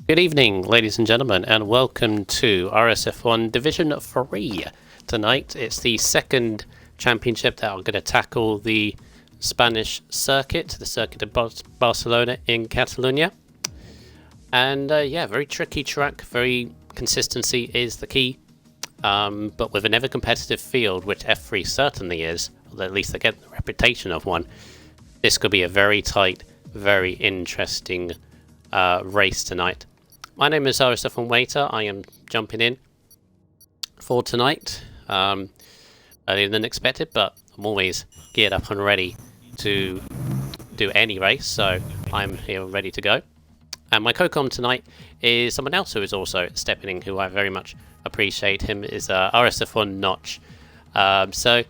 Good evening, ladies and gentlemen, and welcome to RSF1 Division 3. Tonight, it's the second championship that I'm going to tackle the Spanish circuit, the circuit of Barcelona in Catalonia. And yeah, very tricky track, very consistency is the key. But with an ever competitive field, which F3 certainly is, or at least they get the reputation of one, this could be a very tight, very interesting race tonight. My name is RSF1 Waiter. I am jumping in for tonight, earlier than expected, but I'm always geared up and ready to do any race, so I'm here ready to go. And my co-com tonight is someone else who is also stepping in, who I very much appreciate. Him is RSF1 Notch. So,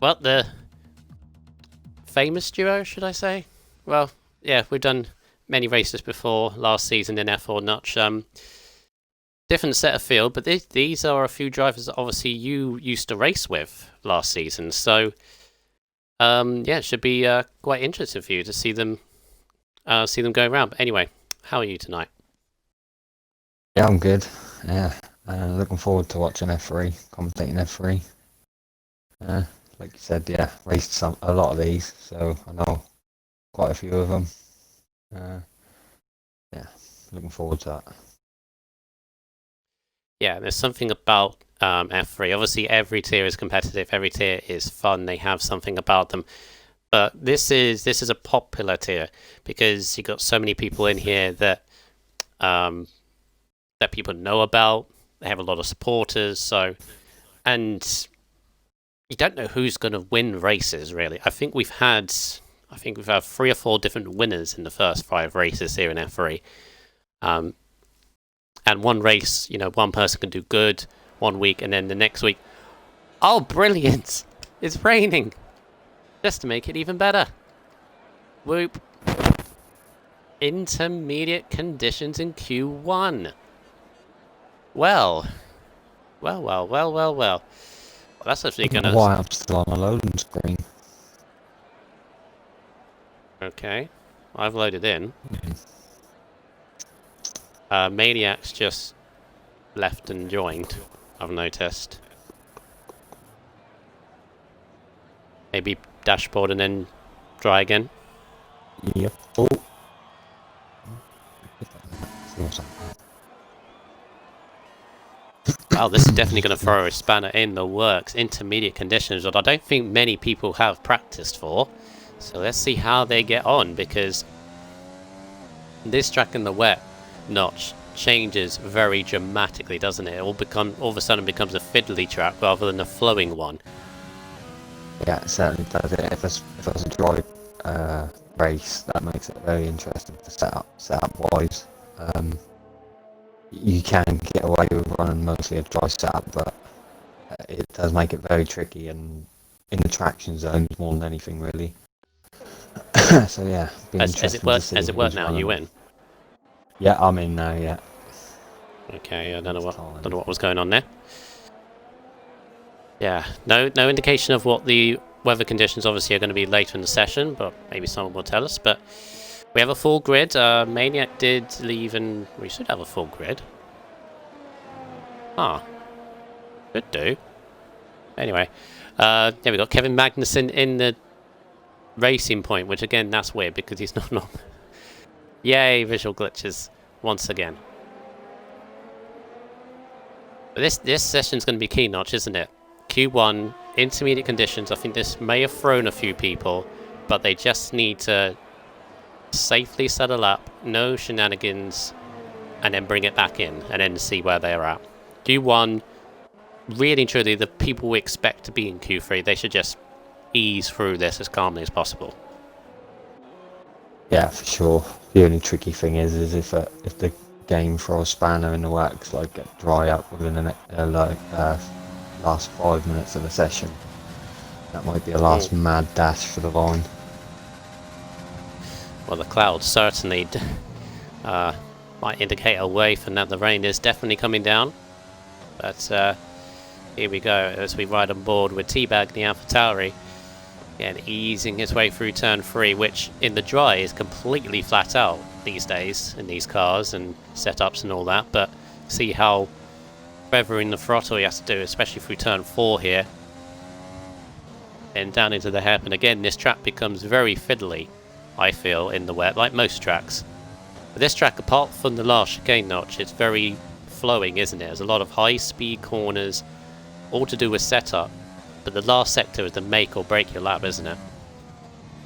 well, the famous duo, should I say? Well, yeah, we've done many races before last season in F4 Notch. Different set of field, but these are a few drivers that obviously you used to race with last season. So, yeah, it should be quite interesting for you to see them go around. But anyway, how are you tonight? Yeah, I'm good. Yeah, looking forward to watching F3, commentating F3. Like you said, yeah, raced a lot of these, so I know quite a few of them. Yeah, looking forward to that. Yeah, there's something about F3. Obviously, every tier is competitive. Every tier is fun. They have something about them. But this is a popular tier because you got so many people in here that that people know about. They have a lot of supporters. So, and you don't know who's going to win races. Really, I think we've had 3 or 4 different winners in the first 5 races here in F3. And one race, you know, one person can do good one week, and then the next week, oh, brilliant! It's raining! Just to make it even better. Whoop. Intermediate conditions in Q1. Well, that's actually going to... Why I'm still on a loading screen. Okay, I've loaded in. Maniac's just left and joined, I've noticed. Maybe dashboard and then try again. Yep. Oh. Wow, this is definitely going to throw a spanner in the works. Intermediate conditions that I don't think many people have practiced for. So let's see how they get on, because this track in the wet Notch changes very dramatically, doesn't it? It all of a sudden becomes a fiddly track rather than a flowing one. Yeah, it certainly does. If it's a dry race, that makes it very interesting for setup wise. You can get away with running mostly a dry setup, but it does make it very tricky and in the traction zones more than anything, really. So yeah, as it worked now, you win. Yeah, I'm in now. Yeah. Okay, I don't know what was going on there. Yeah, no indication of what the weather conditions obviously are going to be later in the session, but maybe someone will tell us. But we have a full grid. Maniac did leave, and we should have a full grid. Ah, could do. Anyway, yeah, we got Kevin Magnussen in the racing point, which again, that's weird because he's not on. Yay, visual glitches once again. But this session's going to be key, Notch, isn't it? Q1, intermediate conditions. I think this may have thrown a few people, but they just need to safely settle up, no shenanigans, and then bring it back in, and then see where they're at. Q1, really truly, the people we expect to be in Q3, they should just ease through this as calmly as possible. Yeah, for sure. The only tricky thing is if the game throws a spanner in the works, like get dry up within the last 5 minutes of the session. That might be a last mad dash for the line. Well, the clouds certainly might indicate a way for now. The rain is definitely coming down. But here we go as we ride on board with Teabag the AlphaTauri Again, easing his way through turn 3, which in the dry is completely flat out these days in these cars and setups and all that. But see how feathering the throttle he has to do, especially through turn 4 here. And down into the hairpin. Again, this track becomes very fiddly, I feel, in the wet, like most tracks. But this track, apart from the last chicane notch, it's very flowing, isn't it? There's a lot of high-speed corners, all to do with setup. But the last sector is the make or break your lap, isn't it?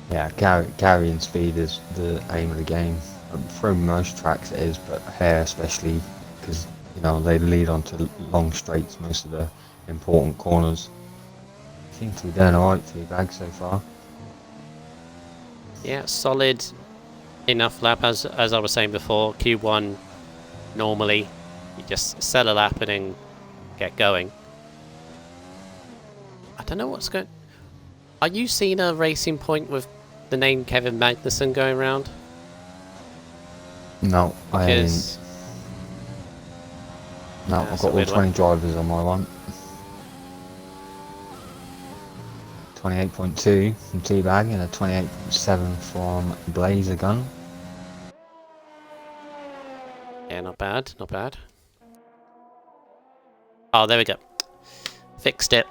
Yeah, carrying speed is the aim of the game. Through most tracks it is, but here especially, because you know they lead onto long straights, most of the important corners. Seem to be doing alright for your bag so far. Yeah, solid enough lap, as I was saying before. Q1, normally, you just sell a lap and then get going. I don't know what's going... Are you seeing a racing point with the name Kevin Magnussen going around? No, I ain't. No, I've got all 20 drivers on my one. 28.2 from Teabag and a 28.7 from Blazer Gun. Yeah, not bad, not bad. Oh, there we go. Fixed it.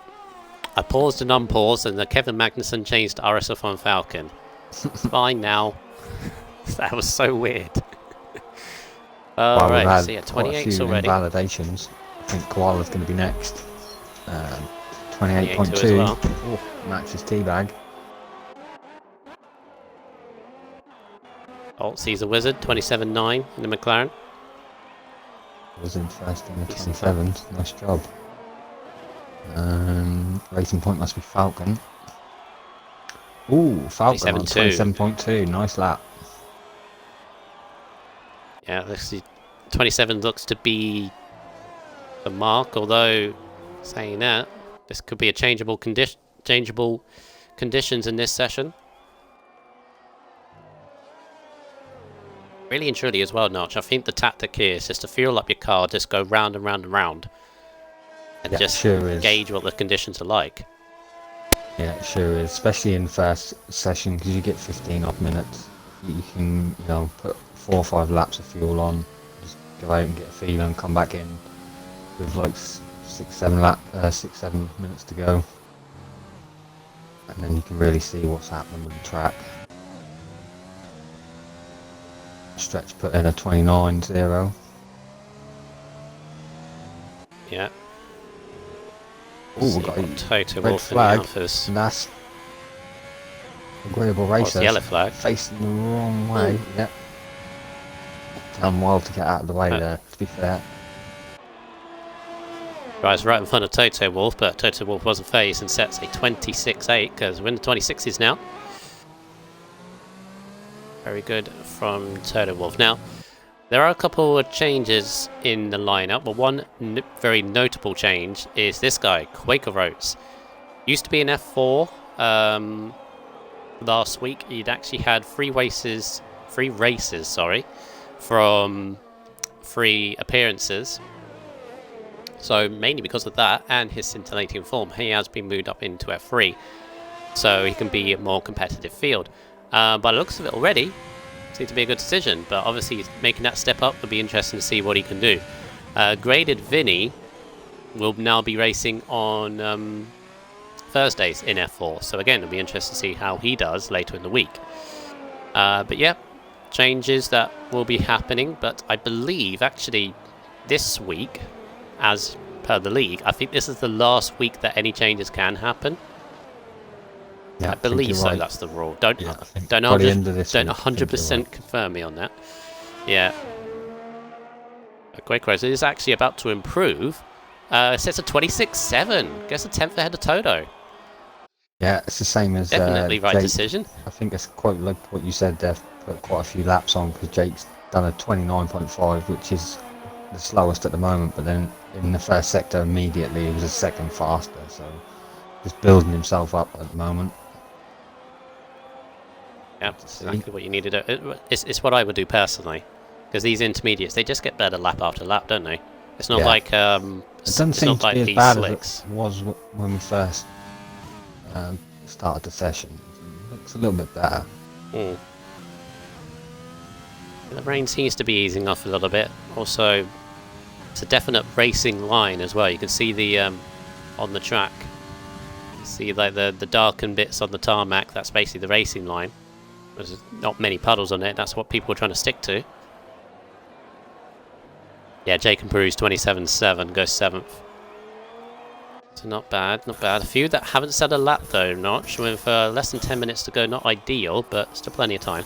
I paused and unpaused, and the Kevin Magnussen changed to RSF1 Falcon. It's fine now. That was so weird. Alright, so yeah, 28's already. Validations. I think Koala's going to be next. 28.2. As well. Oh, matches Teabag. Oh, sees a wizard, 27.9 in the McLaren. Was in first in the 27th. Nice job. Racing point must be Falcon. Ooh, Falcon on 27.2. Nice lap. Yeah, this is 27 looks to be the mark, although saying that, this could be a changeable conditions in this session. Really and truly as well, Notch. I think the tactic here is just to fuel up your car, just go round and round and round. And yeah, just sure gauge what the conditions are like. Yeah, it sure is. Especially in the first session, because you get 15 odd minutes. You can, you know, put 4 or 5 laps of fuel on, just go out and get a feel and come back in with like 6-7 minutes to go. And then you can really see what's happening with the track. Stretch put in a 29.0. Yeah. Oh, we've got a Toto red Wolf flag, in the Alphas. and that's agreeable racers yellow flag? facing the wrong way. Yep. Done well to get out of the way there, to be fair. Guys, right in front of Toto Wolf, but Toto Wolf wasn't phased and sets a 26.8 because we're in the 26s now. Very good from Toto Wolf. Now, there are a couple of changes in the lineup, but one very notable change is this guy, Quaker Oats. Used to be an F4 last week. He'd actually had 3 races, from 3 appearances. So mainly because of that and his scintillating form, he has been moved up into F3, so he can be a more competitive field. By the looks of it already, seems to be a good decision, but obviously making that step up will be interesting to see what he can do. Graded Vinny will now be racing on Thursdays in F4, so again it'll be interesting to see how he does later in the week. But yeah, changes that will be happening, but I believe actually this week, as per the league, I think this is the last week that any changes can happen. Yeah, I believe so. Right. That's the rule. Don't 100% confirm me on that. Yeah. Quake Rose is actually about to improve. Sets a 26.7. Gets a 10th ahead of Toto. Yeah, it's the same as Definitely right Jake. decision. I think it's quite like what you said there. Put quite a few laps on because Jake's done a 29.5, which is the slowest at the moment. But then in the first sector immediately, he was a second faster. So just building himself up at the moment. Yeah, exactly what you need to do. It's what I would do personally, because these intermediates, they just get better lap after lap, don't they? It's not like it doesn't seem to be as bad as it was when we first start of the session. It looks a little bit better. The rain seems to be easing off a little bit. Also, it's a definite racing line as well. You can see the on the track. You see like the darkened bits on the tarmac. That's basically the racing line. There's not many puddles on it. That's what people are trying to stick to. Yeah, Jake improves 27.7, goes 7th. So not bad, not bad. A few that haven't set a lap though, Notch, with less than 10 minutes to go. Not ideal, but still plenty of time.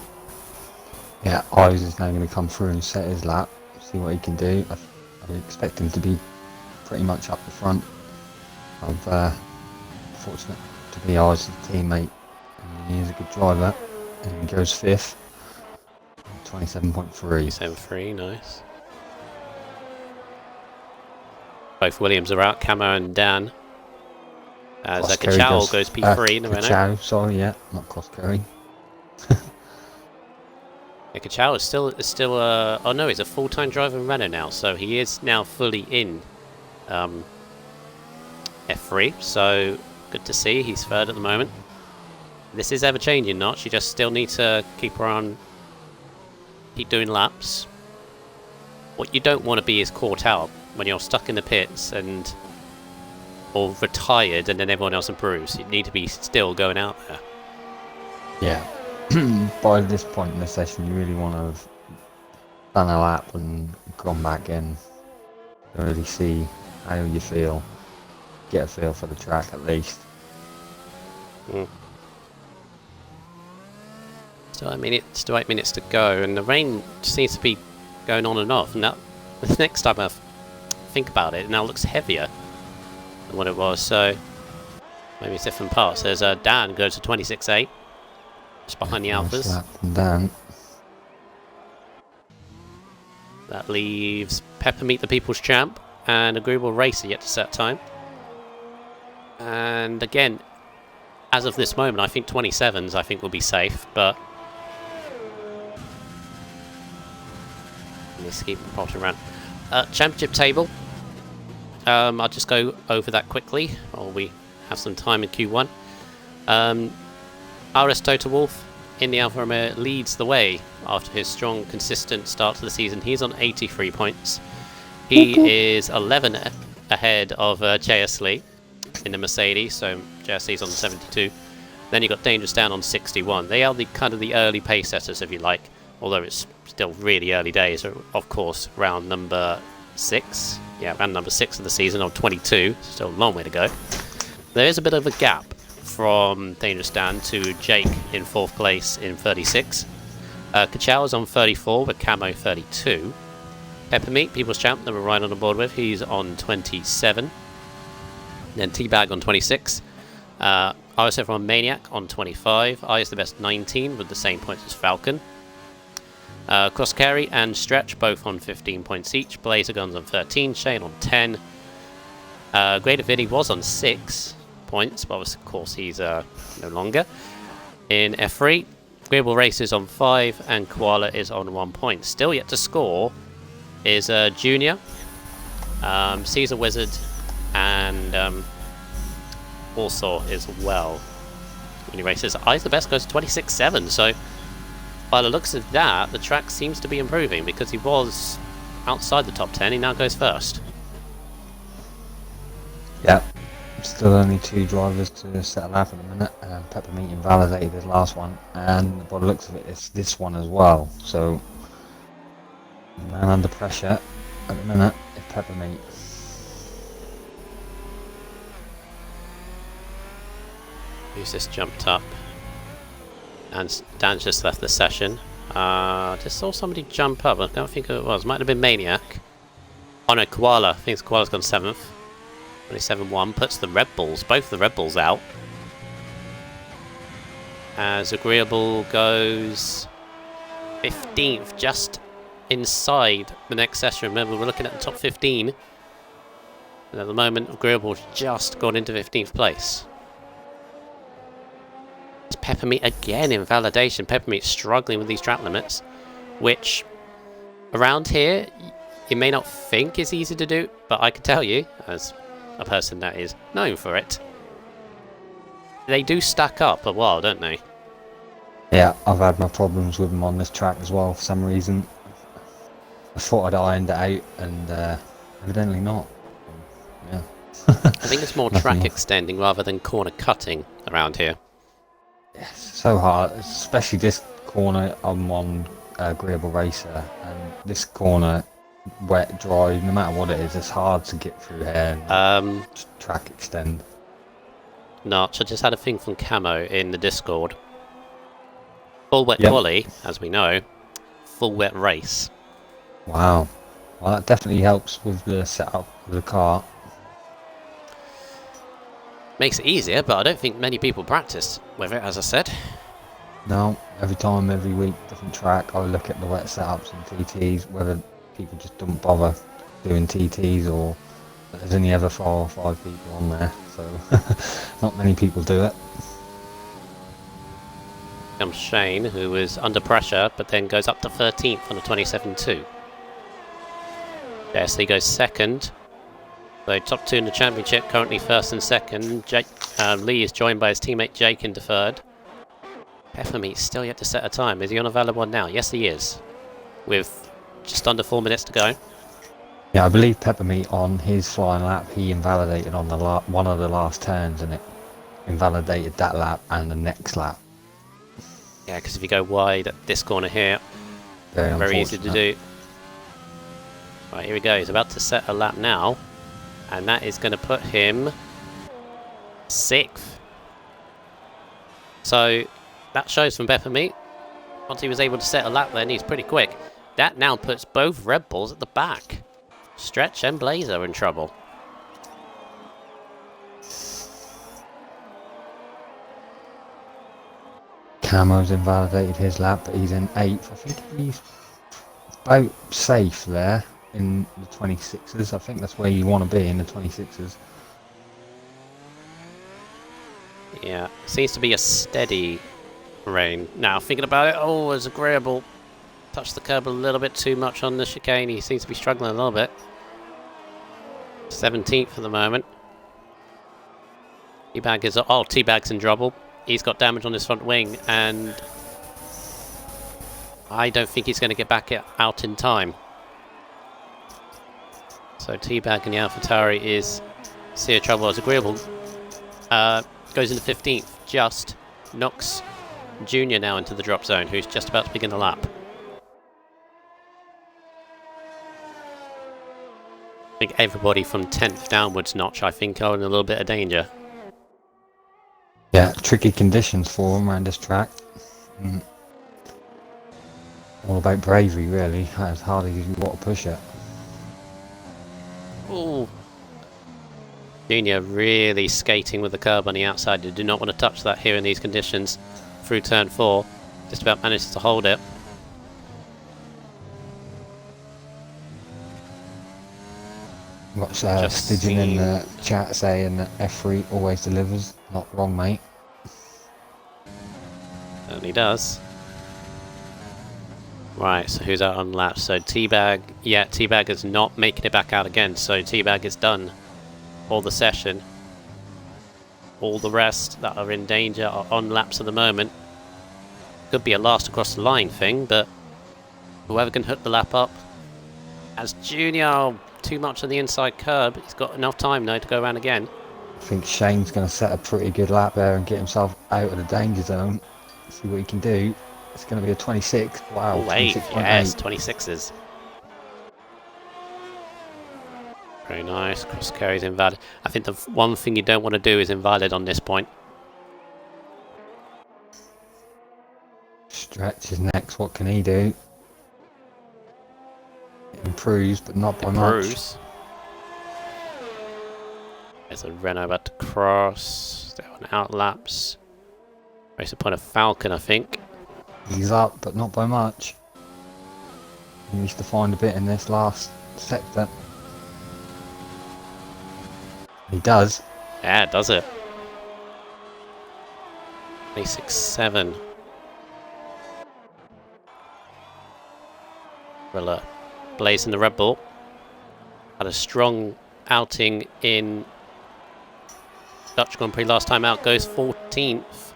Yeah, Ives is now going to come through and set his lap, see what he can do. I expect him to be pretty much up the front. I'm fortunate to be Ives' teammate, and he is a good driver. And he goes 5th, 27.3. 27.3, nice. Both Williams are out, Camo and Dan. As Kachao goes P3 in the Renault. Kachao, sorry, yeah, not Coscarry. Yeah, Kachao is still oh no, he's a full-time driver in Renault now, so he is now fully in F3, so good to see. He's 3rd at the moment. This is ever-changing, Notch. You just still need to keep her on, keep doing laps. What you don't want to be is caught out when you're stuck in the pits and or retired and then everyone else improves. You need to be still going out there. Yeah. By this point in the session, you really want to have done a lap and gone back in to really see how you feel. Get a feel for the track at least. Still 8 minutes to go, and the rain seems to be going on and off. And that, the next time I think about it, it now looks heavier than what it was. So maybe it's different parts. There's Dan goes to 26.8, just behind the Alphas. Lap from Dan. That leaves Peppermeat, the People's Champ, and Agreeable Racer yet to set time. And again, as of this moment, I think 27s I think will be safe, but let's keep pottering around. Championship table. I'll just go over that quickly while we have some time in Q1. RS Total Wolf in the Alfa Romeo leads the way after his strong, consistent start to the season. He's on 83 points. He is 11 ahead of JS Lee in the Mercedes, so JS Lee's on 72. Then you got Dangerous Dan on 61. They are the kind of the early pace setters, if you like, although it's still really early days. Of course, round number 6. Yeah, round number 6 of the season on 22. Still a long way to go. There is a bit of a gap from Dangerous Dan to Jake in 4th place in 36. Kachao is on 34 with Camo 32. Peppermeat, People's Champ, that we're right on the board with, he's on 27. Then Teabag on 26. RSF1 Maniac on 25. I is the best 19 with the same points as Falcon. Cross Carry and Stretch both on 15 points each. Blazer Guns on 13. Shane on 10. Greater Viddy was on 6 points, but of course he's no longer. In F3, Agreeable Race is on 5 and Koala is on 1 point. Still yet to score is Junior, Caesar Wizard, and Warsaw as well. Mini races. I's the best goes to 26.7, so by the looks of that, the track seems to be improving because he was outside the top 10, he now goes first. Yeah, still only 2 drivers to set a lap at the minute. Peppermeat invalidated his last one, and by the looks of it, it's this one as well. So, man under pressure at the minute is Peppermeat. Who's this jumped up? And Dan just left the session. Just saw somebody jump up. I don't think who it was. Might have been Maniac. Oh no, Koala. I think Koala's gone 7th. 27.1 puts the Red Bulls, both the Red Bulls out. As Agreeable goes 15th, just inside the next session. Remember, we're looking at the top 15. And at the moment, Agreeable's just got into 15th place. It's Peppermeat again in validation. Peppermeat struggling with these track limits, which around here you may not think is easy to do, but I can tell you, as a person that is known for it, They do stack up a while, don't they? Yeah, I've had my problems with them on this track as well for some reason. I thought I'd ironed it out, and evidently not. Yeah. I think it's more track Nothing. extending rather than corner cutting around here. Yes, so hard, especially this corner. I'm on Agreeable Racer, and this corner, wet, dry, no matter what it is, it's hard to get through here and track extend. Notch, I just had a thing from Camo in the Discord. Full wet Yep. quali, as we know. Full wet race. Wow. Well, that definitely helps with the setup of the car. Makes it easier, but I don't think many people practice with it, as I said. No, every week, different track, I look at the wet setups and TTs, whether people just don't bother doing TTs or there's only ever 4 or 5 people on there, so not many people do it. Comes Shane, who is under pressure, but then goes up to 13th on the 27.2. JSC goes second. So top 2 in the championship, currently first and second. Lee is joined by his teammate Jake into third. Peppermeat's still yet to set a time. Is he on a valid one now? Yes, he is. With just under 4 minutes to go. Yeah, I believe Peppermeat on his flying lap, he invalidated on the one of the last turns, and it invalidated that lap and the next lap. Yeah, because if you go wide at this corner here, very easy to do. Right, here we go. He's about to set a lap now. And that is going to put him 6th. So that shows from Peppermeat. Once he was able to set a lap then, he's pretty quick. That now puts both Red Bulls at the back. Stretch and Blaze are in trouble. Camo's invalidated his lap, but he's in 8th. I think he's about safe there in the 26s. I think that's where you want to be, in the 26s. Yeah, seems to be a steady rain. Now, thinking about it, oh, as Agreeable touched the curb a little bit too much on the chicane. He seems to be struggling a little bit. 17th for the moment. Teabag's in trouble. He's got damage on his front wing, and I don't think he's going to get back out in time. So Teabag in the AlphaTauri is severe trouble as Agreeable goes into 15th. Just knocks Junior now into the drop zone, who's just about to begin the lap. I think everybody from 10th downwards, Notch, I think, are in a little bit of danger. Yeah, tricky conditions for him around this track. All about bravery, really. As hard as you want to push it. Ooh. Junior really skating with the curb on the outside. You do not want to touch that here in these conditions. Through turn 4. Just about manages to hold it. What's Stidgen in the chat saying that S03 always delivers? Not wrong, mate. Certainly does. Right, so who's out on laps? So Teabag, yeah, Teabag is not making it back out again, so Teabag is done for the session. All the rest that are in danger are on laps at the moment. Could be a last across the line thing, but whoever can hook the lap up. As Junior, too much on the inside curb. He's got enough time though to go around again. I think Shane's going to set a pretty good lap there and get himself out of the danger zone. See what he can do. It's going to be a 26. Wow, 26.8. Yes, 26s. Very nice. Cross carries invalid. I think the one thing you don't want to do is invalid on this point. Stretch is next. What can he do? It improves, but not by Improves. There's a Renault about to cross. They're on outlaps. Race upon a Falcon, I think. He's up, but not by much. He needs to find a bit in this last sector. He does. Yeah, does it. 367. Well, Blaze in the Red Bull. Had a strong outing in Dutch Grand Prix last time out, goes 14th.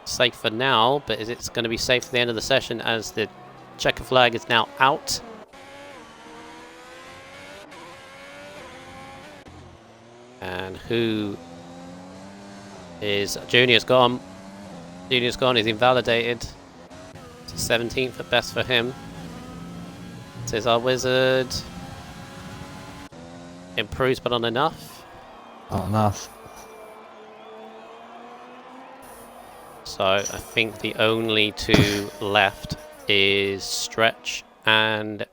Safe for now, but is it going to be safe at the end of the session as the checker flag is now out? And who is... Junior's gone. Junior's gone, he's invalidated. It's 17th at best for him. Says our wizard. Improves, but not enough. Not enough. So I think the only two left is Stretch and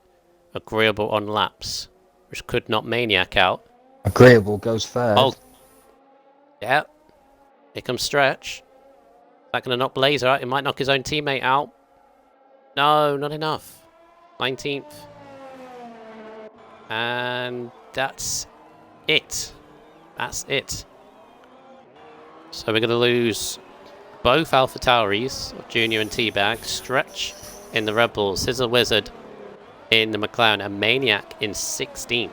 Agreeable on laps, which could knock Maniac out. Agreeable goes third. Oh, yeah. Here comes Stretch. Is that going to knock Blazer out? It might knock his own teammate out. No, not enough. 19th. And that's it. That's it. So we're going to lose both Alpha Tauris, Junior and Teabag, Stretch in the Red Bull, Scissor Wizard in the McLaren, and Maniac in 16th.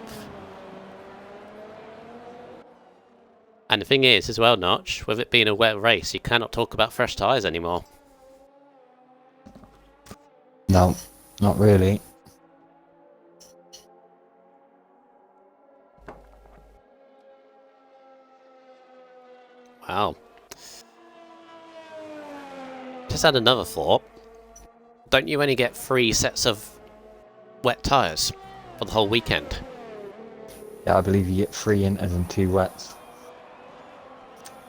And the thing is, as well, Notch, with it being a wet race, you cannot talk about fresh tyres anymore. No, not really. Wow. Just had another thought. Don't you only get 3 sets of wet tyres for the whole weekend? Yeah, I believe you get 3 inters and 2 wets.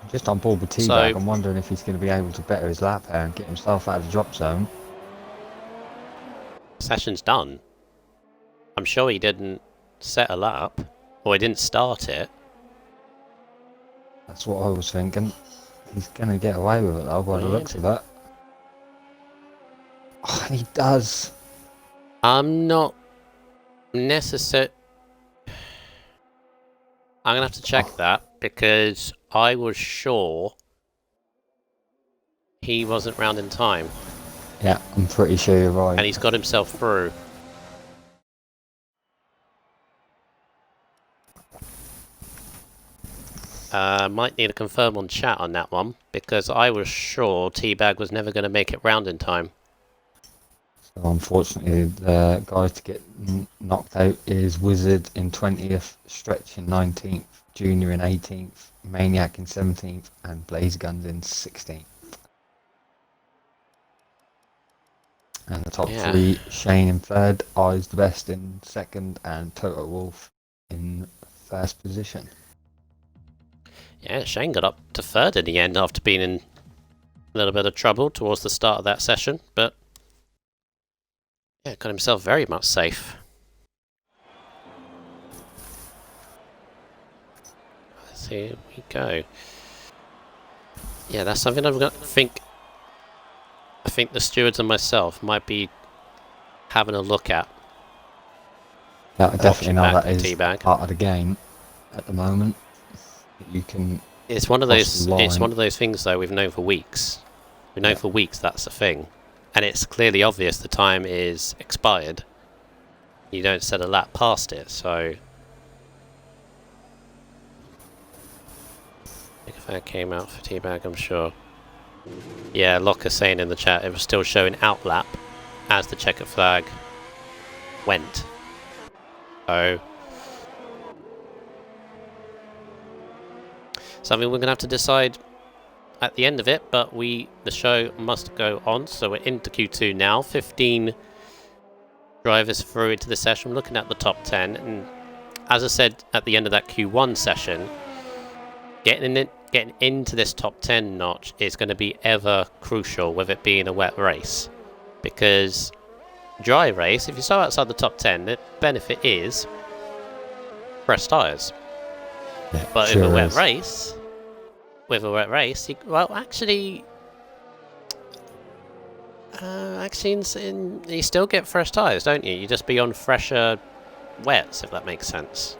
I'm just on board with Teabag. So, I'm wondering if he's going to be able to better his lap here and get himself out of the drop zone. Session's done. I'm sure he didn't set a lap, or he didn't start it. That's what I was thinking. He's going to get away with it though, by the looks of it. Oh, and he does. I'm not necessarily... I'm going to have to check that, because I was sure he wasn't round in time. Yeah, I'm pretty sure you're right. And he's got himself through. Might need to confirm on chat on that one, because I was sure Teabag was never going to make it round in time. So unfortunately, the guys to get knocked out is Wizard in 20th, Stretch in 19th, Junior in 18th, Maniac in 17th, and Blaze Guns in 16th. And the top 3, Shane in 3rd, Eyes the Best in 2nd, and Toto Wolf in 1st position. Yeah, Shane got up to 3rd in the end after being in a little bit of trouble towards the start of that session, but yeah, got himself very much safe. So here we go. Yeah, that's something I've got to think. I think the stewards and myself might be having a look at. Yeah, I definitely know that is Teabag. part of the game at the moment. You can. It's one of those. It's one of those things, though. We've known for weeks. We've known for weeks that's a thing, and it's clearly obvious the time is expired. You don't set a lap past it, so. If that came out for Teabag, I'm sure. Yeah, Locker saying in the chat it was still showing out lap as the checkered flag went. So something we're gonna have to decide at the end of it, but the show must go on. So we're into Q2 now. 15 drivers through into the session. We're looking at the top 10, and as I said at the end of that Q1 session, getting into this top 10 notch is going to be ever crucial with it being a wet race, because dry race, if you start outside the top 10, the benefit is fresh tyres. Yeah, But sure with a wet is. race, actually you still get fresh tyres, don't you? You just be on fresher wets, if that makes sense.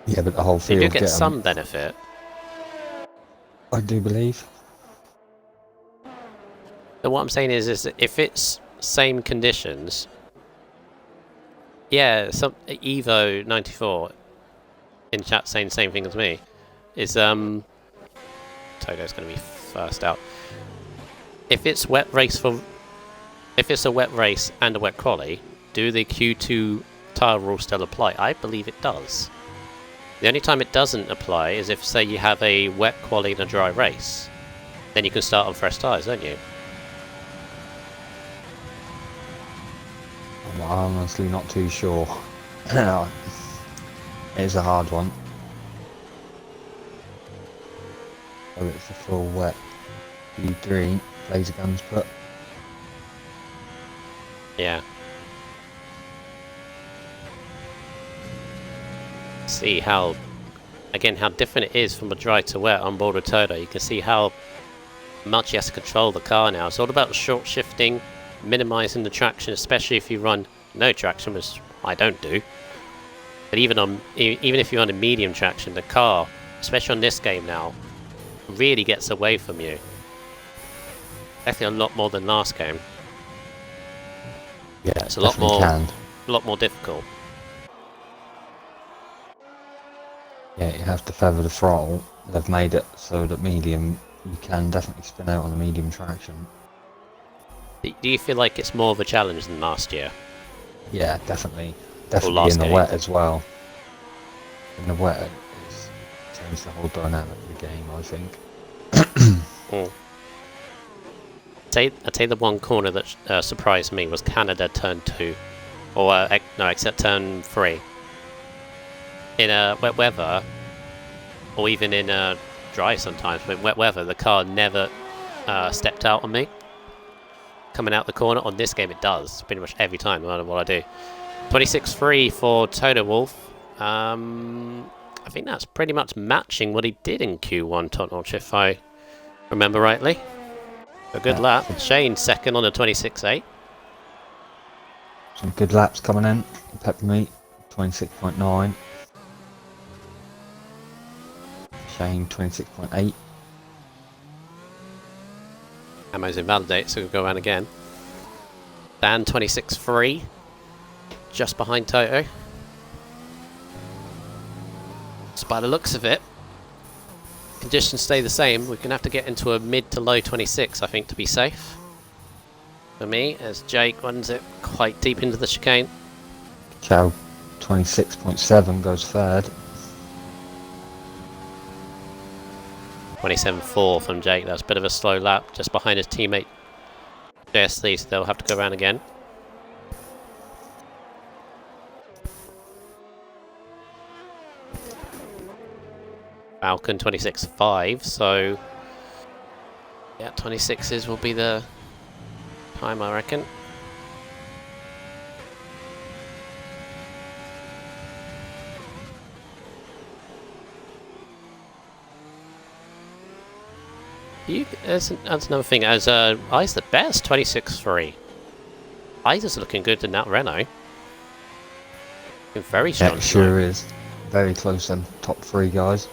Yeah, but the whole So you field do get some benefit. I do believe. But what I'm saying is that if it's same conditions, yeah, some Evo 94 in chat saying the same thing as me is Toto's going to be first out. If it's a wet race and a wet quali, do the Q2 tyre rule still apply? I believe it does. The only time it doesn't apply is if, say, you have a wet quali and a dry race. Then you can start on fresh tyres, don't you? I'm honestly not too sure. It's a hard one. So it's a full wet Q3, laser guns put. Yeah. See how, again, how different it is from a dry to wet on board with Toto. You can see how much he has to control the car now. It's all about short shifting, minimizing the traction, especially if you run no traction, which I don't do. But even if you're on a medium traction, the car, especially on this game now, really gets away from you. Definitely a lot more than last game. Yeah, it's a lot more difficult. Yeah, you have to feather the throttle. They've made it so that medium, you can definitely spin out on a medium traction. Do you feel like it's more of a challenge than last year? Yeah, definitely. Definitely in the wet as well. In the wet, it's changed the whole dynamic of the game, I think. I'd say the one corner that surprised me was Canada turn 2. Or, no, except turn 3. In wet weather, or even in dry sometimes, but in wet weather, the car never stepped out on me. Coming out the corner, on this game it does, pretty much every time, no matter what I do. 26.3 for Toto Wolff. I think that's pretty much matching what he did in Q1, Totnotch, if I remember rightly. A good lap. Shane second on a 26.8. Some good laps coming in. Peppermeat, 26.9. Shane, 26.8. Ammo's invalidate, so we'll go around again. Dan, 26.3. Just behind Toto. So by the looks of it, conditions stay the same. We're going to have to get into a mid to low 26, I think, to be safe. For me, as Jake runs it quite deep into the chicane. Chow, 26.7 goes third. 27.4 from Jake. That's a bit of a slow lap, just behind his teammate S03, so they'll have to go around again. Falcon 26.5, so yeah, 26s will be the time, I reckon. That's another thing, as I's the best, 26.3. I's looking good in that Renault. Looking very strong. Yeah, it sure is. Very close then, top 3 guys.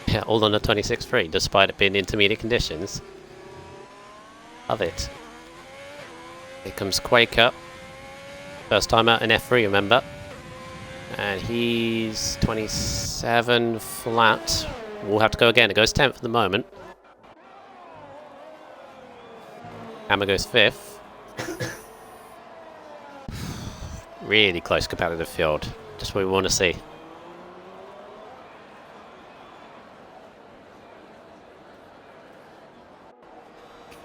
Yeah, all on a 26.3, despite it being intermediate conditions. Love it. Here comes Quaker. First time out in F3, remember. And he's 27 flat. We'll have to go again. It goes 10th at the moment. Hammer goes 5th. Really close competitive field. Just what we want to see.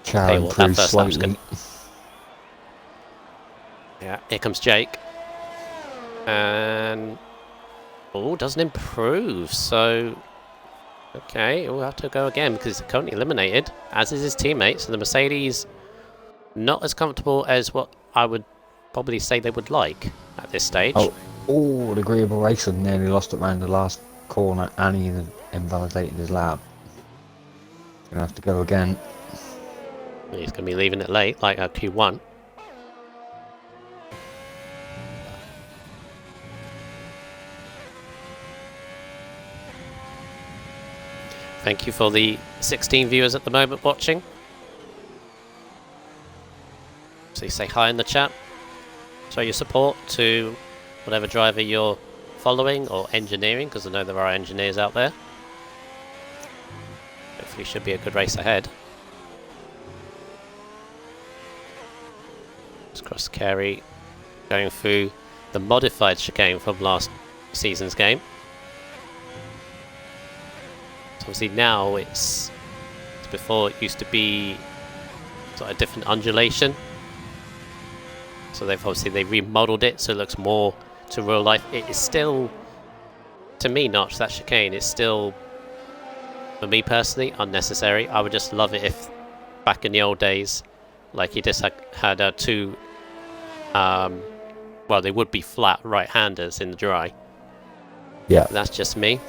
Chow improves slightly. Yeah, here comes Jake. And... oh, doesn't improve, so... okay, we'll have to go again because he's currently eliminated, as is his teammates. So the Mercedes, not as comfortable as what I would probably say they would like at this stage. Oh, the agreeable racer nearly lost it around the last corner and he invalidated his lap. Gonna have to go again. He's going to be leaving it late, like our Q1. Thank you for the 16 viewers at the moment watching. So you say hi in the chat. Show your support to whatever driver you're following or engineering, because I know there are engineers out there. hopefully should be a good race ahead. Let's cross Carey, going through the modified chicane from last season's game. So obviously now it's before it used to be sort of a different undulation. So they remodeled it so it looks more to real life. It is still, to me, Notch, that chicane is still, for me personally, unnecessary. I would just love it if back in the old days, like you just had two, well, they would be flat right-handers in the dry. Yeah. That's just me.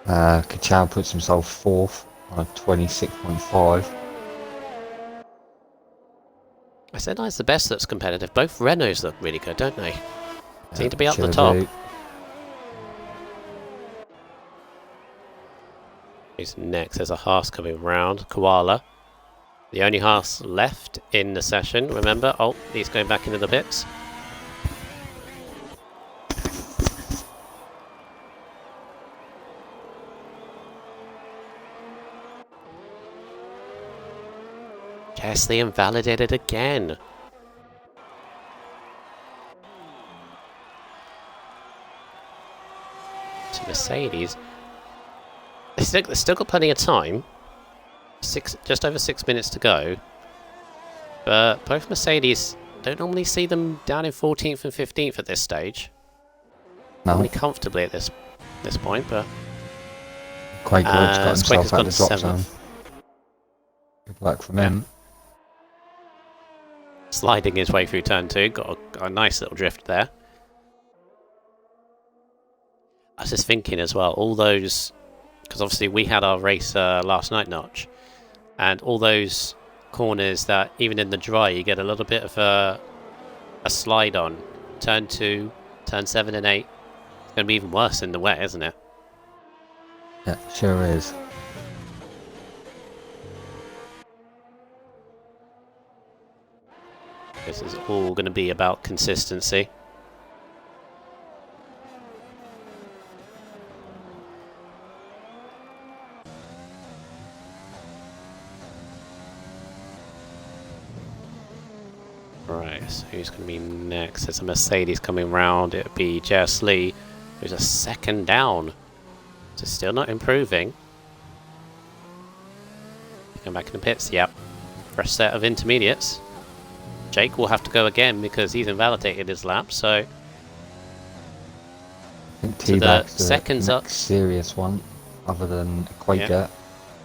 Kachow puts himself fourth on a 26.5. I said that's the best that's competitive. Both Renaults look really good, don't they? Seem to be up the top. Who's next? There's a Haas coming round. Koala. The only Haas left in the session, remember? Oh, he's going back into the pits. Gasly invalidated again. To Mercedes. They've still got plenty of time. Just over 6 minutes to go. But both Mercedes, don't normally see them down in 14th and 15th at this stage. No. Normally comfortably at this point, but Quaker's got himself out of the drop zone. 7th. Good work from him. Sliding his way through turn 2, got a nice little drift there. I was just thinking as well, all those, because obviously we had our race last night, Notch, and all those corners that even in the dry you get a little bit of a slide on. Turn 2, turn 7 and 8. It's going to be even worse in the wet, isn't it? Yeah, sure is. This is all going to be about consistency. Right, so who's going to be next? There's a Mercedes coming round. It'll be Gasly, who's a second down. So still not improving. Going back in the pits, yep. Fresh set of intermediates. Jake will have to go again because he's invalidated his lap, so... I think T-Bag's the seconds up. Serious one, other than Quaker. Yeah.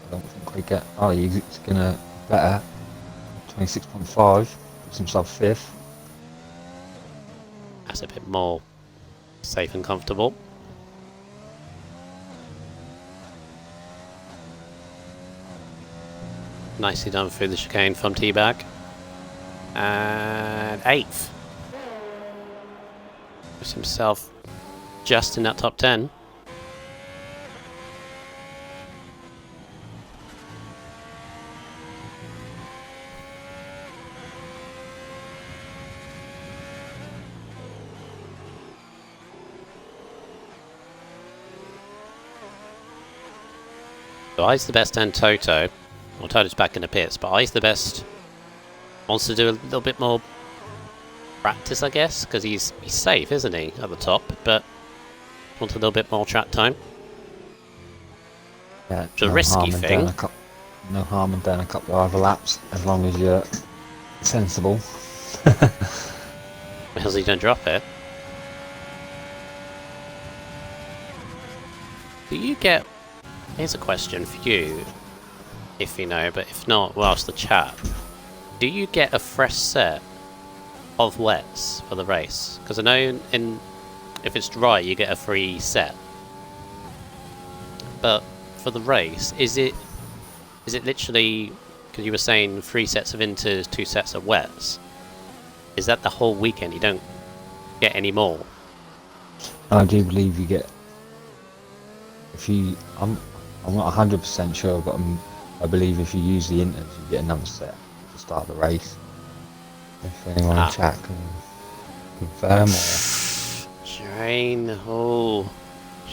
I don't think Quaker... Oh, he's going to better. 26.5. Puts himself 5th. That's a bit more safe and comfortable. Nicely done through the chicane from T-Bag. And 8th. Puts himself just in that top 10. So I's the best and Toto. Well, Toto's back in the pits, but I's the best. Wants to do a little bit more practice, I guess, because he's safe, isn't he, at the top, but wants a little bit more track time. Yeah, it's a risky thing. No harm in doing a couple of other laps, as long as you're sensible. Because he don't drop it. Do you get... Here's a question for you, if you know, but if not, we'll ask the chat. Do you get a fresh set of wets for the race? Because I know if it's dry, you get a free set. But for the race, is it literally, because you were saying 3 sets of inters, 2 sets of wets? Is that the whole weekend? You don't get any more? I do believe you get. If you, I'm not 100% sure, but I believe if you use the inters, you get another set to start the race. If anyone in chat can confirm or... Shane, oh,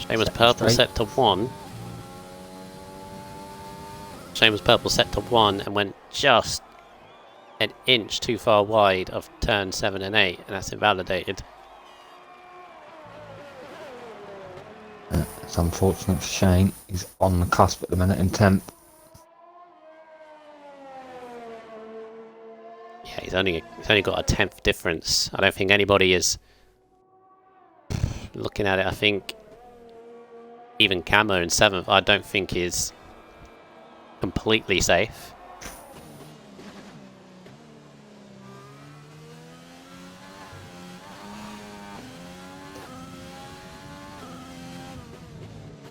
Shane was purple set to 1. Shane was purple set to 1 and went just an inch too far wide of turn 7 and 8, and that's invalidated. It's unfortunate for Shane. He's on the cusp at the minute in 10th. Yeah, he's only got a 10th difference. I don't think anybody is looking at it. I think even Camo in 7th, I don't think is completely safe.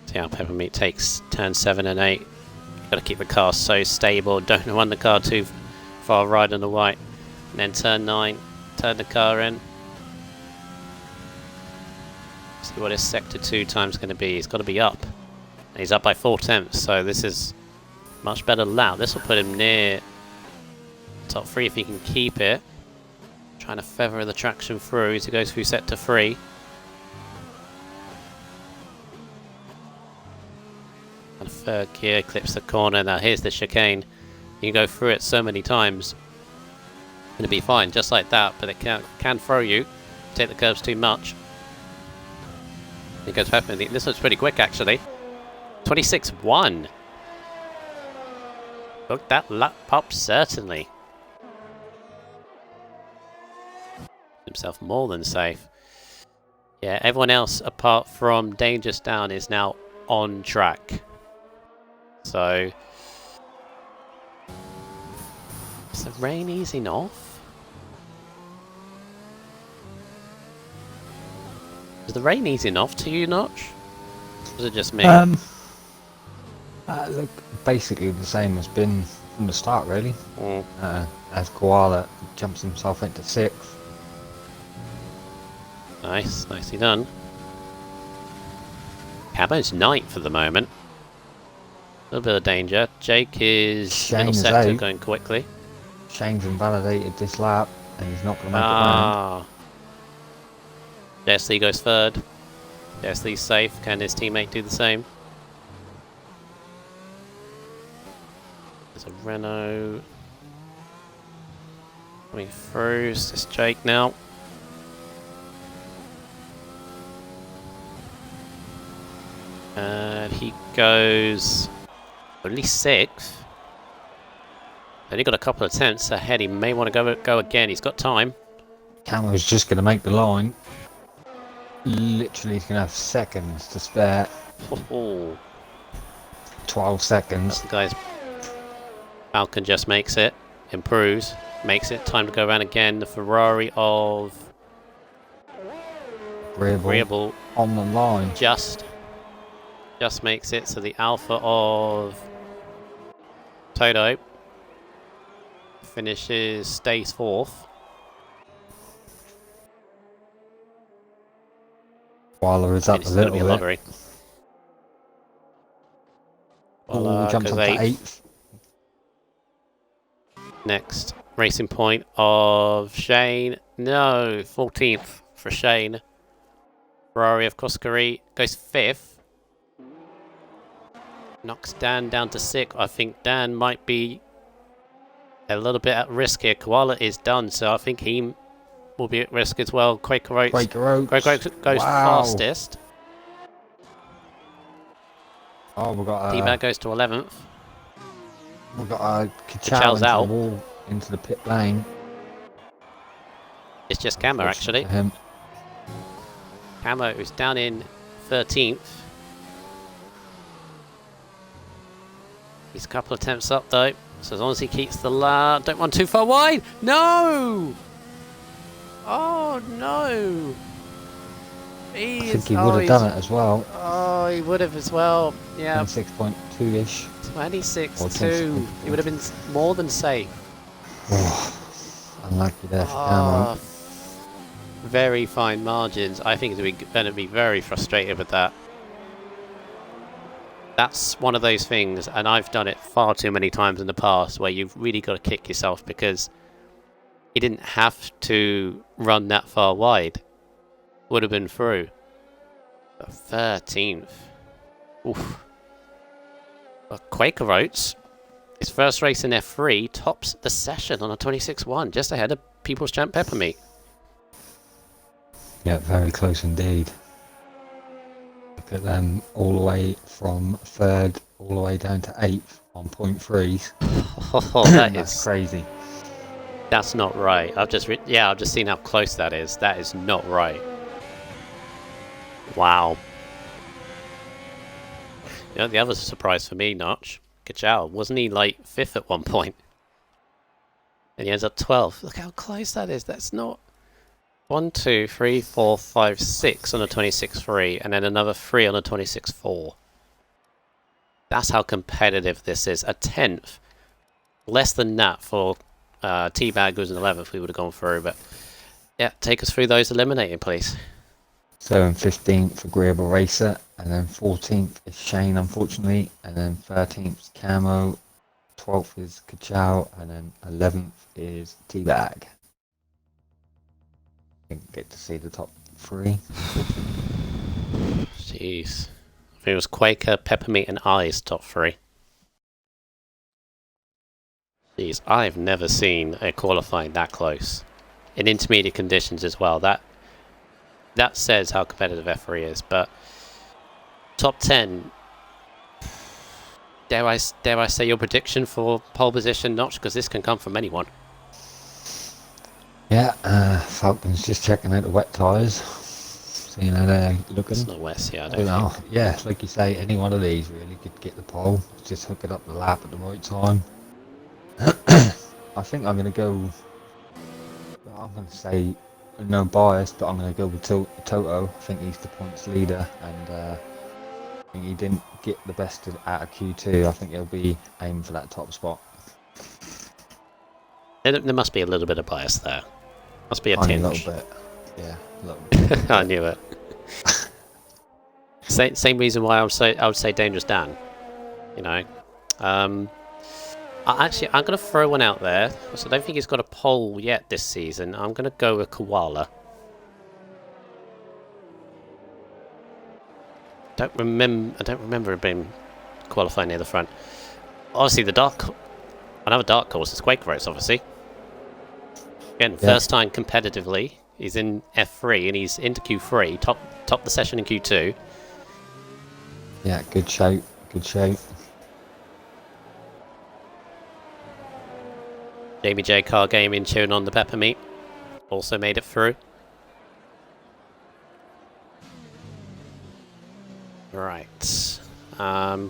See how Peppermeat takes turn 7 and 8. Got to keep the car so stable. Don't run the car too far right on the white. And then turn 9, turn the car in. See what his sector 2 time's going to be. He's got to be up. And he's up by 4/10, so this is much better than that. This will put him near top 3 if he can keep it. Trying to feather the traction through as he goes through sector 3. And third gear clips the corner. Now here's the chicane. You can go through it so many times and it'll be fine, just like that. But it can throw you. Take the curves too much. It goes perfectly. This looks pretty quick actually. 26-1. Look, that lap up certainly. Himself more than safe. Yeah, everyone else apart from Dangerous Down is now on track. So, is the rain easing off? Is the rain easing off to you, Notch? Or is it just me? Look, basically the same as been from the start, really. Mm. As Koala jumps himself into 6th. Nice, nicely done. Cabo's 9th for the moment. A little bit of danger. Jake is middle sector going quickly. Shane's invalidated this lap and he's not going to make it round. Jessley goes 3rd. Jessley's safe. Can his teammate do the same? There's a Renault coming through. It's Jake now. And he goes only 6th. Only got a couple of tenths ahead. He may want to go again. He's got time. Camo's just going to make the line. Literally, he's going to have seconds to spare. Oh. 12 seconds. Guys, Falcon just makes it. Improves. Makes it. Time to go around again. The Ferrari of Agreeable on the line. Just makes it. So the Alpha of Toto stays 4th. Waller is up a little bit. Lottery. Jumps up to 8th. Next racing point of Shane. No, 14th for Shane. Ferrari of Coscari goes 5th. Knocks Dan down to 6th. I think Dan might be a little bit at risk here. Koala is done, so I think he will be at risk as well. Quaker Oats goes fastest. Oh, we've got D-Bag goes to 11th. We've got Kachal's out. The wall into the pit lane. It's just Camo actually. Camo is down in 13th. He's a couple of attempts up though, so as long as he keeps the don't run too far wide. No! Oh no! I think he would have done it as well. Oh, he would have as well. Yeah. 26.2-ish. 26.2. He would have been more than safe. Oh, unlucky there for Camo. Very fine margins. I think he's going to be very frustrated with that. That's one of those things, and I've done it far too many times in the past, where you've really got to kick yourself because he didn't have to run that far wide. Would have been through. 13th. Oof. Well, Quaker Oats, his first race in F3, tops the session on a 26-1, just ahead of People's Champ Peppermeat. Yeah, very close indeed. Look at them, all the way from 3rd all the way down to 8th on .3s. Oh, That's crazy. That's not right. I've just seen how close that is. That is not right. Wow. You know, the other surprise for me, Notch, Kachao, wasn't he like 5th at one point? And he ends up 12th. Look how close that is. That's not 1, 2, 3, 4, 5, 6 on a 26-3, and then another 3 on a 26-4. That's how competitive this is. A 10th. Less than that for Teabag, who's an 11th, we would have gone through. But yeah, take us through those eliminated, please. So in 15th, Agreeable Racer, and then 14th is Shane, unfortunately, and then 13th is Camo, 12th is Kachao, and then 11th is Teabag. Didn't get to see the top 3. Jeez. I think it was Quaker, Peppermeat, and Eyes top 3. Jeez, I've never seen a qualifying that close. In intermediate conditions as well. That says how competitive F3 is, but top 10, dare I say your prediction for pole position, Notch, because this can come from anyone. Yeah, Falcon's just checking out the wet tyres, seeing how they're looking. It's not West, yeah, I I don't don't know. think. Yeah, like you say, any one of these really could get the pole. Just hook it up the lap at the right time. I think I'm going to go, I'm going to say, no bias, but I'm going to go with Toto. I think he's the points leader, and I think he didn't get the best out of Q2. I think he'll be aiming for that top spot. There must be a little bit of bias there. Must be a Only tinge. a little bit. Yeah, a little bit. I knew it. Same reason why I would say Dangerous Dan. You know. I'm going to throw one out there. So I don't think he's got a pole yet this season. I'm going to go with Koala. I don't remember him being qualifying near the front. Obviously, another dark horse is Quaker Oats, obviously. Again, first time competitively. He's in F3 and he's into Q3. Top the session in Q2. Yeah, good shout. Good shout. Jamie J. Car Gaming cheering on the Peppermeat. Also made it through. Right. So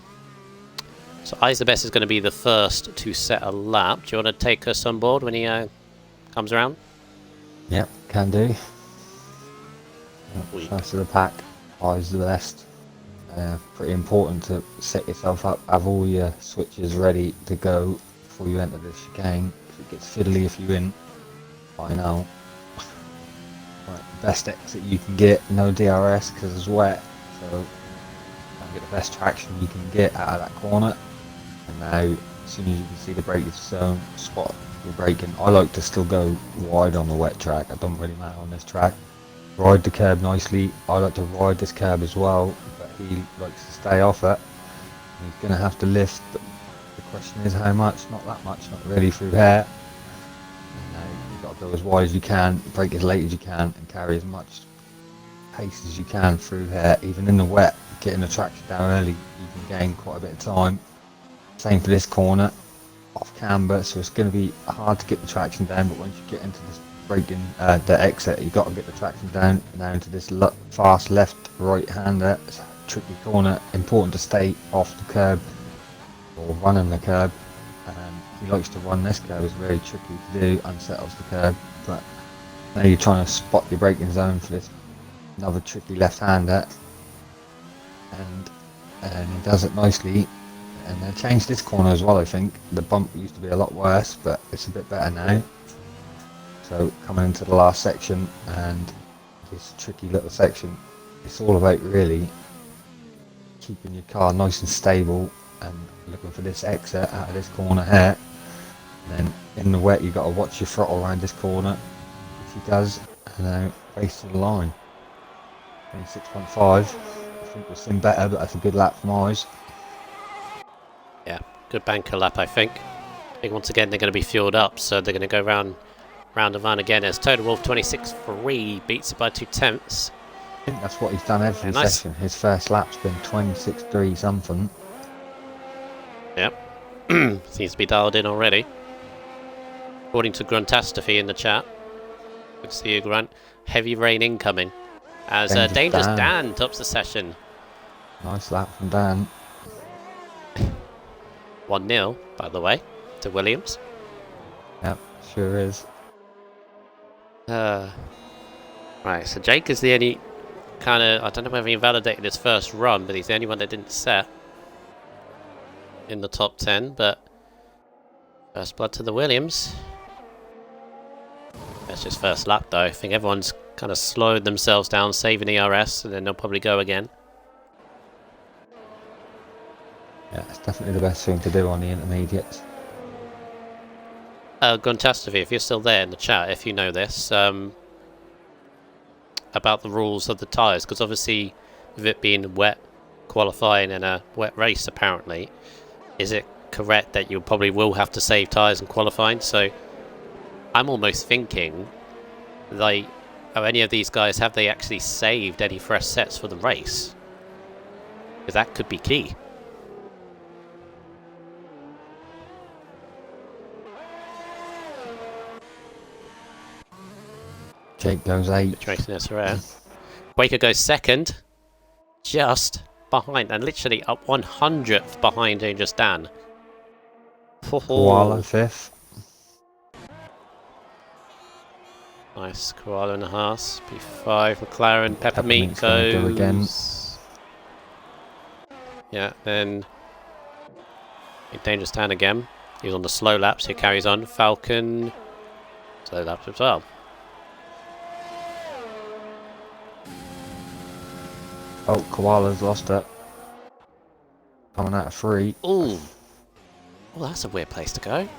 Eyes the Best is going to be the first to set a lap. Do you want to take us on board when he comes around? Yep, can do. First of the pack, Eyes the Best. Pretty important to set yourself up, have all your switches ready to go before you enter the chicane. It gets fiddly if you win. I know. Right, best exit you can get, no DRS because it's wet, so get the best traction you can get out of that corner. And now, as soon as you can see the braking zone, spot your braking. I like to still go wide on the wet track. It doesn't really matter on this track. Ride the curb nicely. I like to ride this curb as well, but he likes to stay off it. He's going to have to lift, but the question is how much? Not that much, not really through here. You've got to go as wide as you can, brake as late as you can, and carry as much pace as you can through here. Even in the wet, getting the traction down early, you can gain quite a bit of time. Same for this corner, off camber, so it's going to be hard to get the traction down, but once you get into this braking, the exit, you've got to get the traction down now into this fast left right hander. It's a tricky corner, important to stay off the curb or running the curb. He likes to run this curb, it's very tricky to do, unsettles the curb, but now you're trying to spot your braking zone for this another tricky left hander, and he does it nicely. And they changed this corner as well. I think the bump used to be a lot worse, but it's a bit better now. So coming into the last section, and this tricky little section, it's all about really keeping your car nice and stable and looking for this exit out of this corner here. And then in the wet, you've got to watch your throttle around this corner, which he does, and now race to the line. 26.5. think we've seen better, but that's a good lap from ours. Yeah, good banker lap, I think. I think once again they're going to be fueled up, so they're going to go round and round again as Total Wolf 26.3 beats it by 2/10. I think that's what he's done every session. His first lap's been 26.3 something. Yep. Seems to be dialed in already. According to Gruntastrophe in the chat. Good to see you, Grunt. Heavy rain incoming. As Dangerous Dan tops the session. Nice lap from Dan. 1-0, by the way, to Williams. Yep, sure is. Right, so Jake is the only kind of... I don't know whether he invalidated his first run, but he's the only one that didn't set in the top 10, but first blood to the Williams. That's just first lap, though. I think everyone's kind of slowed themselves down, saving ERS, and then they'll probably go again. Yeah, it's definitely the best thing to do on the intermediates. Gruntastrophe, if you're still there in the chat, if you know this, about the rules of the tyres, because obviously with it being wet qualifying and a wet race apparently, is it correct that you probably will have to save tyres in qualifying? So I'm almost thinking, like, are any of these guys, have they actually saved any fresh sets for the race? Because that could be key. Jake goes 8. Tracing SRS. Quaker goes second, just behind, and literally up 100th behind Dangerous Dan. Koala 5th. Nice, Koala and a Haas. P5, McLaren, Peppermeat goes... Go again. Yeah, then... Dangerous Dan again. He's on the slow laps, he carries on. Falcon... slow laps as well. Oh, Koala's lost it. Coming out of 3. Ooh. Well, that's a weird place to go.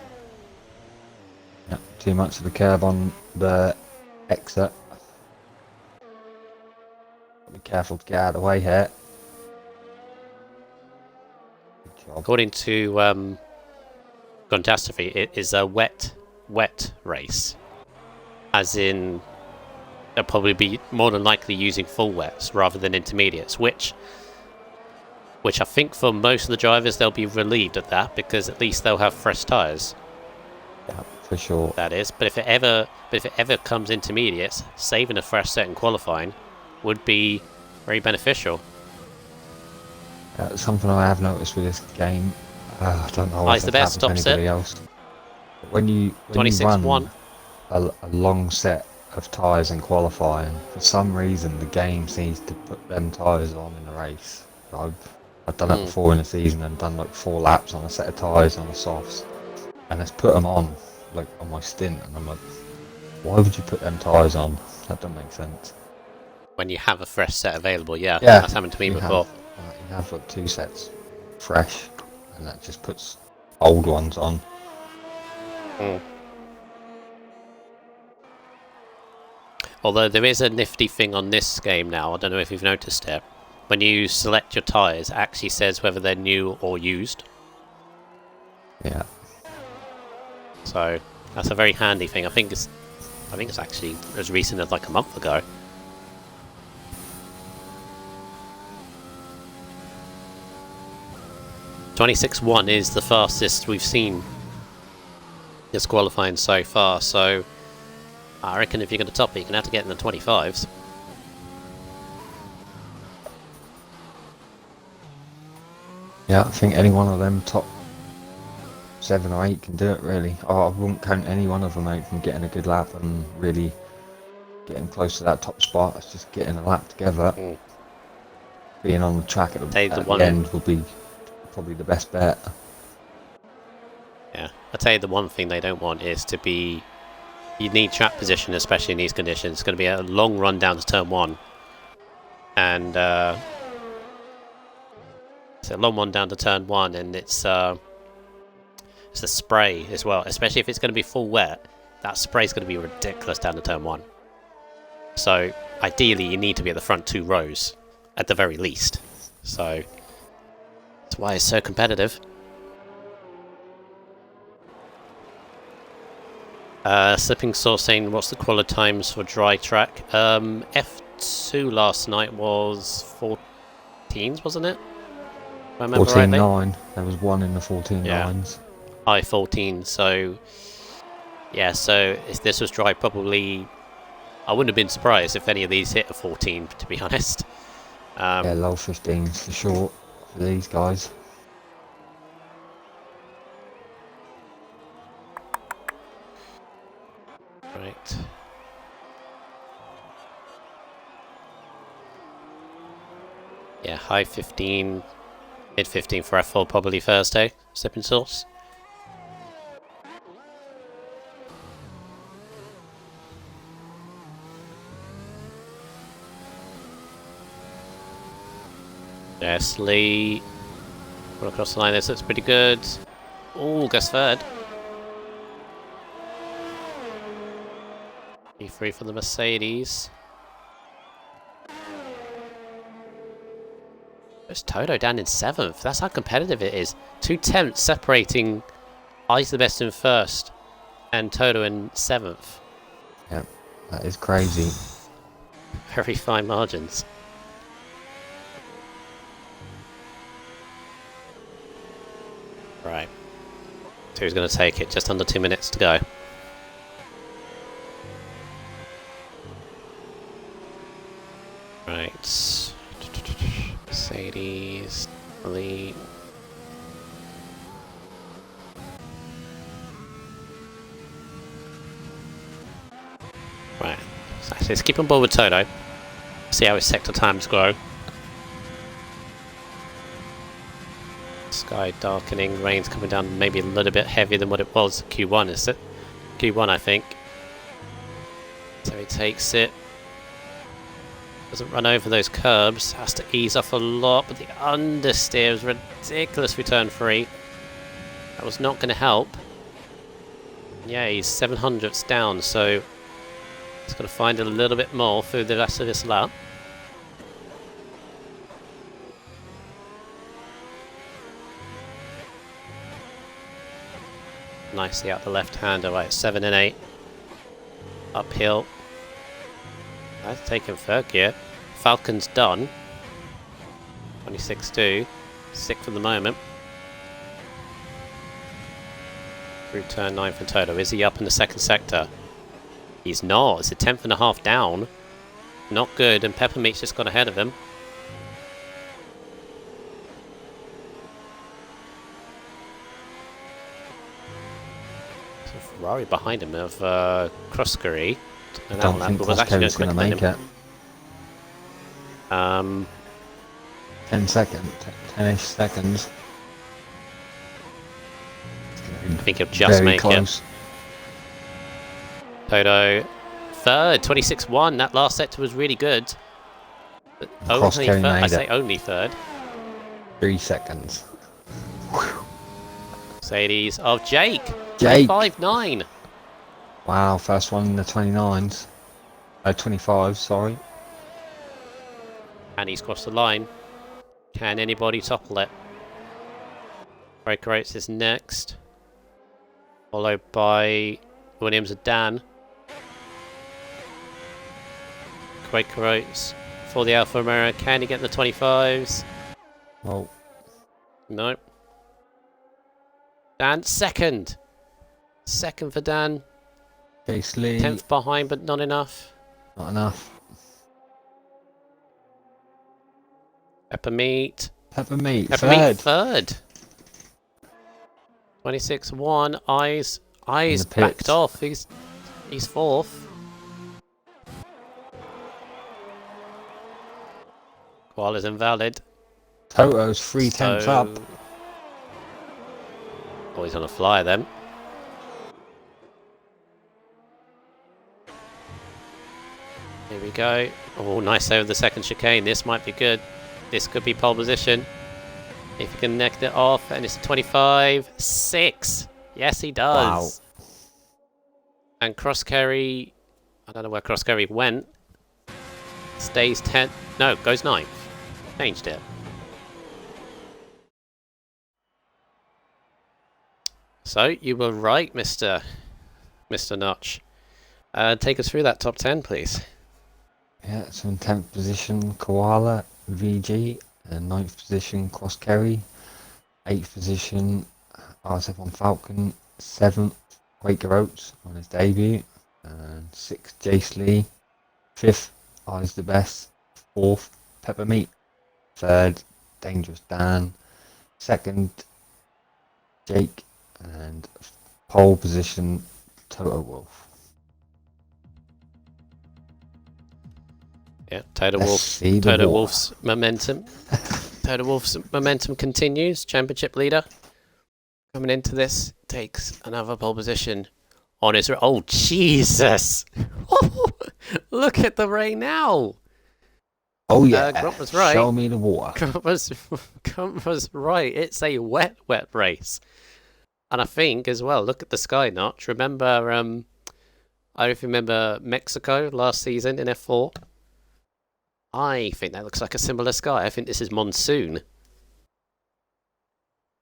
Yeah, too much of the curb on the exit. Be careful to get out of the way here. Good job. According to Gruntastrophe, it is a wet race. As in, they'll probably be more than likely using full wets rather than intermediates, which I think for most of the drivers they'll be relieved at that, because at least they'll have fresh tyres. Yeah, for sure. That is, but if it ever comes intermediates, saving a fresh set in qualifying would be very beneficial. Something I have noticed with this game, I don't know It's the best top set. Else. When you run a long set of tyres in qualifying, for some reason the game seems to put them tyres on in the race. I've done it before in the season and done like 4 laps on a set of tyres on the softs, and it's put them on like on my stint, and I'm like, why would you put them tyres on? That doesn't make sense. When you have a fresh set available, yeah, that's happened to me before. You have like 2 sets fresh, and that just puts old ones on. Although there is a nifty thing on this game now, I don't know if you've noticed it. When you select your tyres, it actually says whether they're new or used. Yeah. So that's a very handy thing. I think it's actually as recent as like a month ago. .26.1 is the fastest we've seen this qualifying so far, so I reckon if you're going to top it, you're going to have to get in the 25s. Yeah, I think any one of them top 7 or 8 can do it, really. I wouldn't count any one of them out from getting a good lap and really getting close to that top spot. It's just getting a lap together. Being on the track at the end will be probably the best bet. Yeah, I'll tell you the one thing they don't want is to be... You need track position, especially in these conditions. It's going to be a long run down to turn 1. And it's a long one down to turn 1, and it's the spray as well. Especially if it's going to be full wet, that spray is going to be ridiculous down to turn 1. So ideally, you need to be at the front 2 rows at the very least. So that's why it's so competitive. Slipping Source saying, what's the quality times for dry track? F2 last night was 14s, wasn't it? If I remember rightly. 14.9. There was one in the 14.9s. High 14, so yeah, so if this was dry, probably I wouldn't have been surprised if any of these hit a 14, to be honest. Yeah, low 15s for short for these guys. Right. Yeah, high 15, mid 15 for F4 probably Thursday, Slipping Source. Yes, Lee. Run across the line, this looks pretty good. Oh, goes third. E3 for the Mercedes. There's Toto down in 7th. That's how competitive it is. 2 tenths separating I's the best in 1st and Toto in 7th. Yep, that is crazy. Very fine margins. Right. So who's going to take it? Just under 2 minutes to go. Right. Mercedes, Lee. Right. So let's keep on board with Toto. See how his sector times grow. Sky darkening, rain's coming down maybe a little bit heavier than what it was Q1, is it? Q1, I think. So he takes it. Doesn't run over those curbs, has to ease off a lot, but the understeer is ridiculous return free. That was not going to help. Yeah, he's 700ths down, so he's got to find a little bit more through the rest of this lap. Nicely out the left-hander, right, 7 and 8. Uphill. That's taken third gear. Falcon's done. 26-2. 6th for the moment. Through turn 9 for Toto. Is he up in the second sector? He's not. It's a 10th and a half down. Not good, and Peppermeat's just got ahead of him. Ferrari behind him of Kroskery. I don't think Kroskery's going to make it. 10 seconds, 10-ish seconds. I think he'll just make it. Toto third, 26-1. That last sector was really good. But only third. I say only third. 3 seconds. Mercedes of Jake. 5-9. Wow, first one in the 29s. 25, sorry. And he's crossed the line. Can anybody topple it? Breaker Oates is next. Followed by Williams and Dan. Quaker Oates for the Alfa Romeo. Can he get in the 25s? Oh. No. Dan second. Second for Dan. Case Lee. 10th behind, but not enough. Not enough. Peppermeat. Peppermeat third. 26-1. Eyes backed off. He's fourth. Qual is invalid. Toto's 3 tenths up. Oh, he's on a fly then. Here we go. Oh, nice over the second chicane. This might be good. This could be pole position. If he can neck it off, and it's 25-6. Yes, he does. Wow. And Kroskery, I don't know where Kroskery went. Stays 10th. No, goes 9th. Changed it. So you were right, Mr. Notch. Take us through that top 10, please. Yeah, so in 10th position, Koala, VG, and 9th position, Cross Kerry, 8th position, RSF1 Falcon, 7th, Quaker Oats on his debut, and 6th, Jace Lee, 5th, Eyes the Best, 4th, Peppermeat, 3rd, Dangerous Dan, 2nd, Jake, and pole position, Toto Wolf. Yeah, Toto Wolf's momentum. Toto Wolf's momentum continues. Championship leader coming into this takes another pole position on his. Oh Jesus! Look at the rain now. Oh yeah, Grump was right. Show me the water. Grump was right. It's a wet race, and I think as well. Look at the sky, Notch. Remember, I don't know if you remember Mexico last season in F4. I think that looks like a similar sky. I think this is monsoon.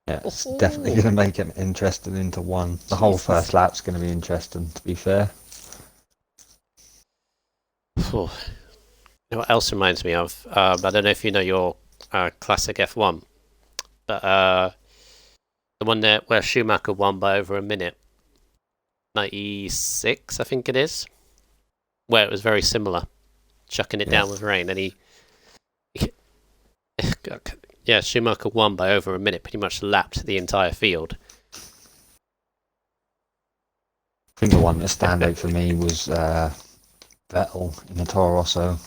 Yeah, it's definitely going to make it interesting into one. The whole first lap's going to be interesting, to be fair. You know what else reminds me of? I don't know if you know your classic F1, but the one there where Schumacher won by over a minute. 96, I think it is. Where it was very similar. Chucking it down with rain, and he yeah, Schumacher won by over a minute, pretty much lapped the entire field. I think the one that stand out for me was Vettel in the Toro Rosso.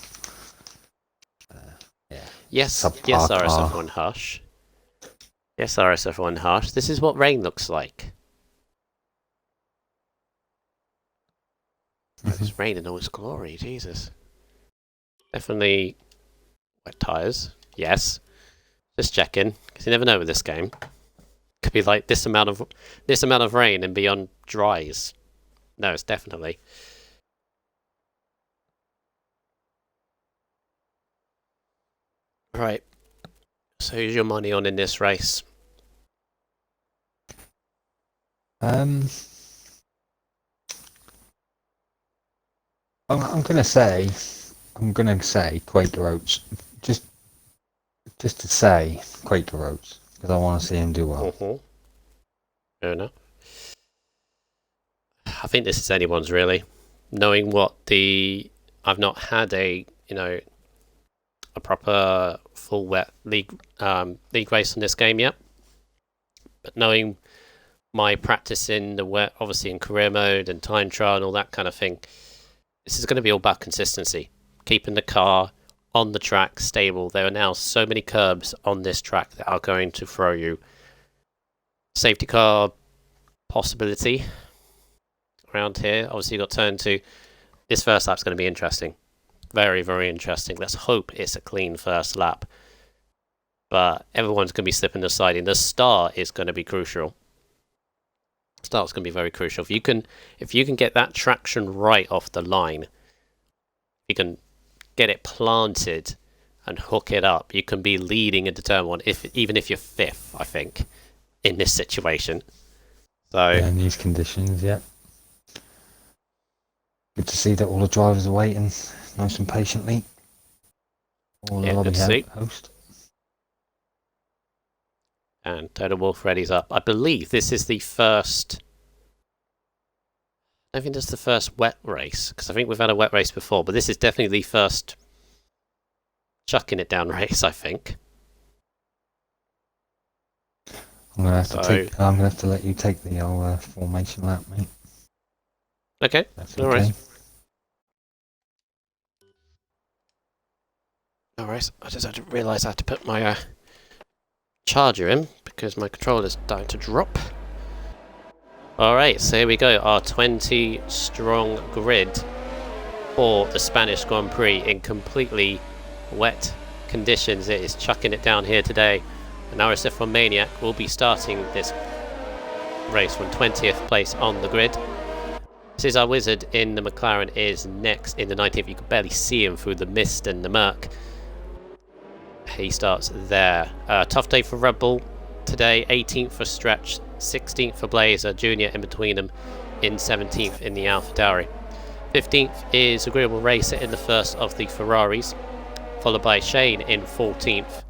Yes, RSF1 Hush. Yes, RSF1 Hush. This is what rain looks like. It's rain in all its glory, Jesus. Definitely wet tyres, yes. Just checking, because you never know with this game. Could be like this amount of rain and beyond dries. No, it's definitely. Right. So who's your money on in this race? I'm gonna say Quaker Oats, just to say Quaker Oats, because I want to see him do well. Fair enough. I think this is anyone's really. Knowing what I've not had a proper full wet league race on this game yet, but knowing my practice in the wet, obviously in career mode and time trial and all that kind of thing. This is going to be all about consistency. Keeping the car on the track stable. There are now so many curbs on this track that are going to throw you. Safety car possibility around here. Obviously, you've got turn 2. This first lap's going to be interesting. Very, very interesting. Let's hope it's a clean first lap. But everyone's going to be slipping the siding. The start is going to be crucial. Start's going to be very crucial. If you can get that traction right off the line, you can get it planted and hook it up. You can be leading into turn 1, even if you're 5th, I think, in this situation. So yeah, in these conditions, yeah. Good to see that all the drivers are waiting nice and patiently. All the lobby host. And Toto Wolf ready's up. I believe this is the first. I don't think this is the first wet race, because I think we've had a wet race before, but this is definitely the first chucking it down race, I think. I'm gonna have to let you take the old formation lap, mate. Okay, no worries. No worries. I just had to realise I had to put my charger in because my controller's starting to drop. Alright, so here we go. Our 20 strong grid for the Spanish Grand Prix in completely wet conditions. It is chucking it down here today. And RSF1 Maniac will be starting this race from 20th place on the grid. This is our wizard in the McLaren, is next in the 19th. You can barely see him through the mist and the murk. He starts there. Tough day for Red Bull today. 18th for Stretch, 16th for Blaze, a junior in between them in 17th in the AlphaTauri. 15th is Agreeable Racer in the first of the Ferraris, followed by Shane in 14th.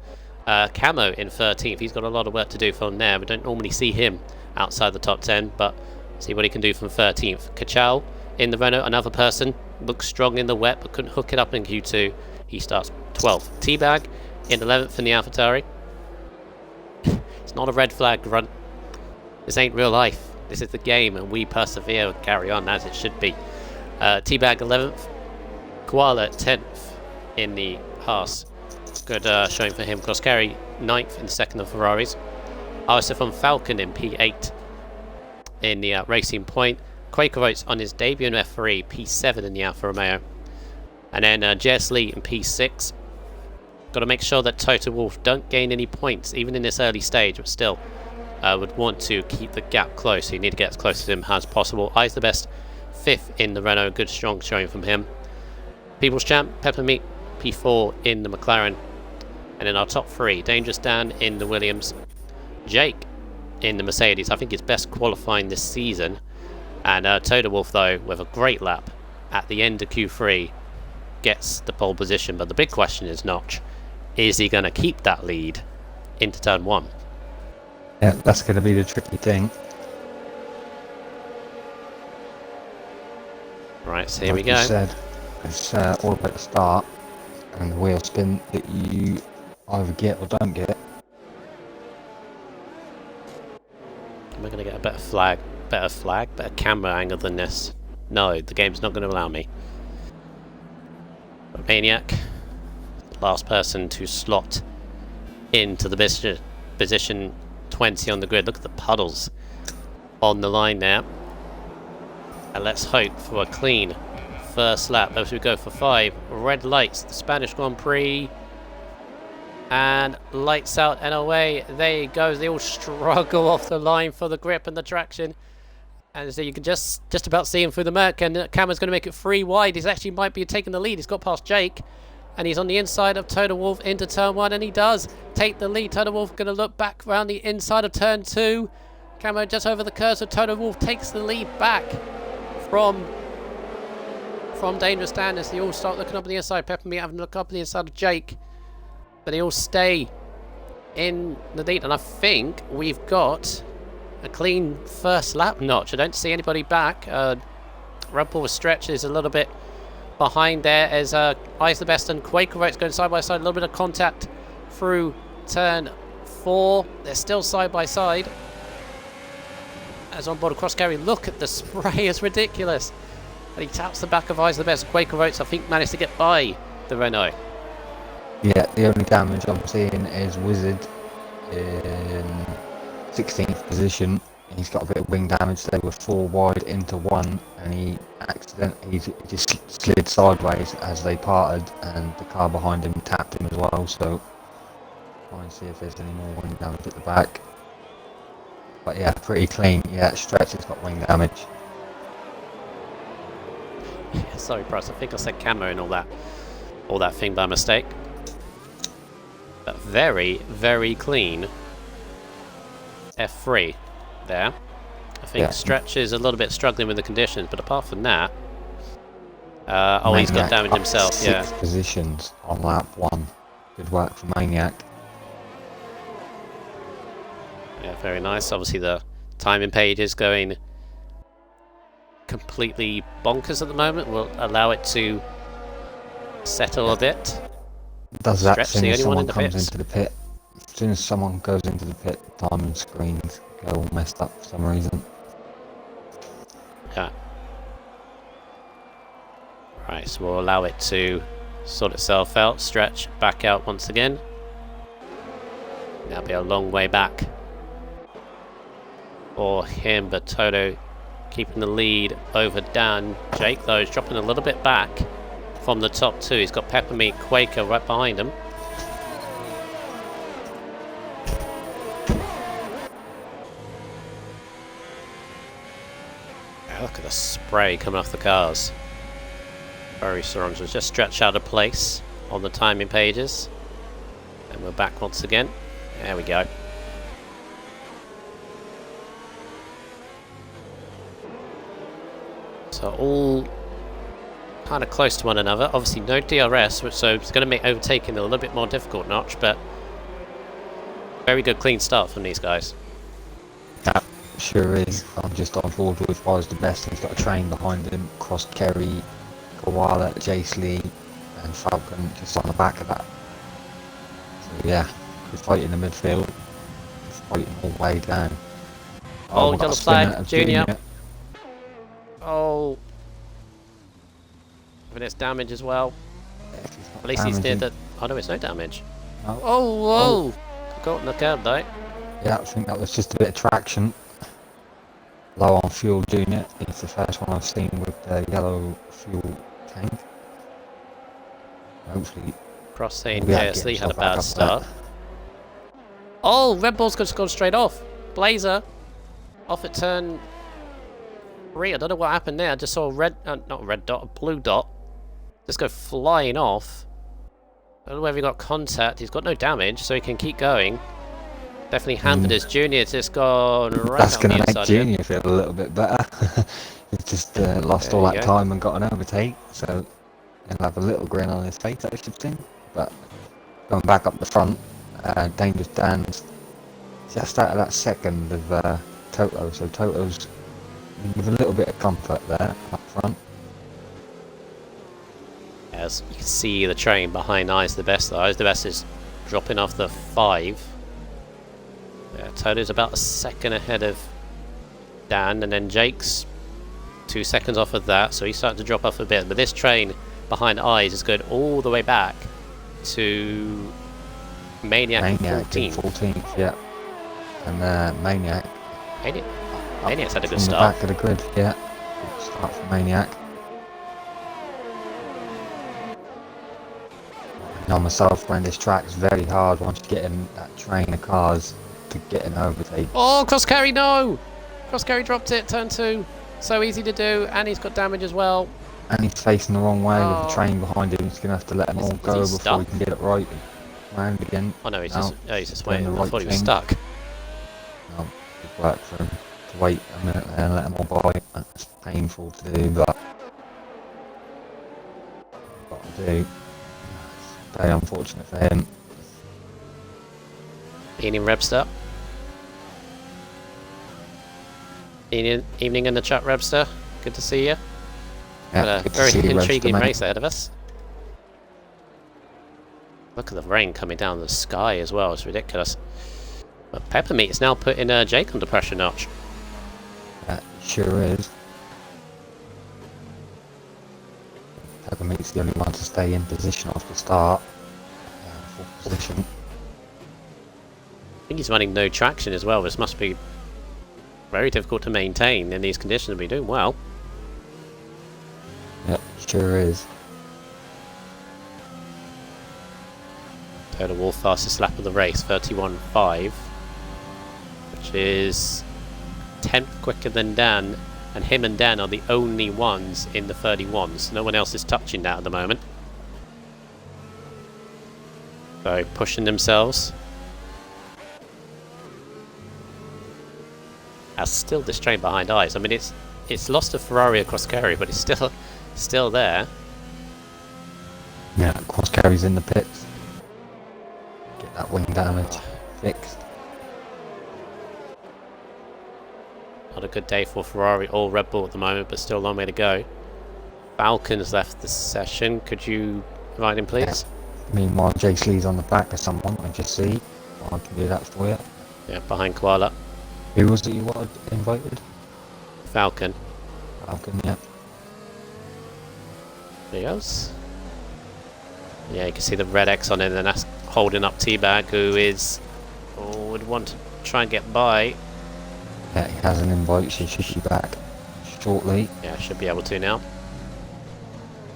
Camo in 13th. He's got a lot of work to do from there. We don't normally see him outside the top 10, but see what he can do from 13th. Kachal in the Renault, another person, looks strong in the wet but couldn't hook it up in Q2. He starts 12th. Teabag in 11th in the AlphaTauri. It's not a red flag grunt. This ain't real life. This is the game, and we persevere and carry on as it should be. Teabag 11th. Koala 10th in the Haas. Good showing for him. Coscari 9th in the second of Ferraris. RSF1 Falcon in P8 in the Racing Point. Quaker Oats on his debut in F3, P7 in the Alfa Romeo. And then Jess Lee in P6. Got to make sure that Toto Wolff don't gain any points, even in this early stage, but still would want to keep the gap close. So you need to get as close to him as possible. I's the best 5th in the Renault. Good strong showing from him. People's Champ, Peppermeat, P4 in the McLaren. And in our top 3, Dangerous Dan in the Williams. Jake in the Mercedes. I think he's best qualifying this season. And Toto Wolff, though, with a great lap at the end of Q3, gets the pole position. But the big question is, Notch, is he going to keep that lead into turn 1? Yeah, that's going to be the tricky thing. Right, so here we go. Like you said, it's all about the start and the wheel spin that you either get or don't get. Am I going to get a better flag, better camera angle than this? No, the game's not going to allow me. But Maniac, last person to slot into the position 20 on the grid. Look at the puddles on the line there. And let's hope for a clean first lap as we go for 5 red lights. The Spanish Grand Prix. And lights out and away they go. They all struggle off the line for the grip and the traction. And so you can just about see him through the murk. And Cameron's going to make it 3 wide. He's actually might be taking the lead. He's got past Jake. And he's on the inside of Toto Wolff into turn 1. And he does take the lead. Toto Wolff going to look back around the inside of turn 2. Cameron just over the curve. So Toto Wolff takes the lead back from Dangerous Dan as they all start looking up on the inside. Peppermeat having a look up on the inside of Jake. But they all stay in the lead. And I think we've got a clean first lap, Notch. I don't see anybody back. Red Bull Stretch is a little bit behind there as I's the Best and Quaker Oats going side by side. A little bit of contact through turn 4. They're still side by side. As on board across carry, look at the spray, it's ridiculous. And he taps the back of I's the Best. Quaker Oats, I think, managed to get by the Renault. Yeah, the only damage I'm seeing is Wizard in 16th position. He's got a bit of wing damage. They were 4 wide into 1, and he just slid sideways as they parted, and the car behind him tapped him as well. So try and see if there's any more wing damage at the back. But yeah, pretty clean. Yeah, Stretch has got wing damage. Yeah, sorry, Bryce. I think I said camo and all that thing by mistake. But very, very clean F3 there. I think Stretch is a little bit struggling with the conditions, but apart from that, oh, he's got damage himself. 6 positions on lap 1. Good work for Maniac. Yeah, very nice. Obviously, the timing page is going completely bonkers at the moment. We'll allow it to settle a bit. Does that as soon as someone comes into the pit? As soon as someone goes into the pit, the timing screens go all messed up for some reason. Yeah. Right, so we'll allow it to sort itself out. Stretch back out once again. That'll be a long way back for him, but Toto keeping the lead over Dan. Jake, though, is dropping a little bit back from the top 2. He's got Peppermeat Quaker right behind him. Look at the spray coming off the cars. Very strong. So just stretch out of place on the timing pages. And we're back once again. There we go. So all kind of close to one another. Obviously no DRS, so it's going to make overtaking a little bit more difficult, Notch, but very good clean start from these guys. That sure is. I'm just on board with Oz the best. He's got a train behind him, Cross Kerry, Koala, Jace Lee, and Falcon just on the back of that. So yeah, we're fighting the midfield, fighting all the way down. Oh, yellow flag, Junior. Oh. And it's damage as well. At least he's near the... Oh no, it's no damage. Oh, whoa! Got look out though. Yeah, I think that was just a bit of traction. Low on fuel, Junior. It's the first one I've seen with the yellow fuel tank. Hopefully... Cross saying yes, Lee had a bad start. Oh, Red Bull's just gone straight off. Blazer. Off at turn 3. I don't know what happened there. I just saw a red... not a red dot, a blue dot. Just go flying off. I don't know whether he got contact. He's got no damage, so he can keep going. Definitely hampered his Junior's just gone right That's on the going to inside. make Junior feel a little bit better. He's just lost all that time and got an overtake, so he'll have a little grin on his face, I should think. But going back up the front, Dangerous Dan's just out of that second of Toto, so Toto's with a little bit of comfort there up front. As you can see the train behind Eyes the Best though. Eyes the Best is dropping off the 5. Yeah, Toto's about a second ahead of Dan, and then Jake's 2 seconds off of that, so he's starting to drop off a bit. But this train behind Eyes is going all the way back to Maniac 14th, yeah. And Maniac's had a good start. start. Back of the grid, yeah. Good start for Maniac. On myself, when this track's very hard once you get in that train of cars to get an overtake. Oh, Cross Carry, no! Cross Carry dropped it, turn 2. So easy to do, and he's got damage as well. And he's facing the wrong way with the train behind him. He's going to have to let them all go before he can get it right. Round again. Oh no, he's just waiting. I thought he was stuck. No, it worked for him to wait a minute there and let them all by. That's painful to do, but got to do. Very unfortunate for him. Evening, Rebster. Evening in the chat, Rebster. Good to see you. Yeah, Got a very intriguing race ahead of us. Look at the rain coming down the sky as well. It's ridiculous. But Peppermeat is now putting Jake under pressure, Notch. Yeah, sure is. Peppermeat's the only one to stay in position off the start. Full position. I think he's running no traction as well. This must be very difficult to maintain in these conditions. But he's doing well. Yep, sure is. Total Wolf fastest lap of the race, 31.5, which is 10th quicker than Dan, and him and Dan are the only ones in the 31s. No one else is touching that at the moment. So pushing themselves. As still this train behind Eyes. I mean, it's lost a Ferrari across Kerry, but it's still there. Yeah, Cross Kerry's in the pits. Get that wing damage fixed. Not a good day for Ferrari or Red Bull at the moment, but still a long way to go. Falcon's left the session. Could you invite him, please? Yeah. Meanwhile, Jace Lee's on the back of someone, I just see. I can do that for you. Yeah, behind Koala. Who was it you wanted invited? Falcon. Falcon, yeah. There he goes. Yeah, you can see the red X on it, and that's holding up Teabag, who would want to try and get by. Yeah, he has an invite, so he should be back shortly. Yeah, should be able to now.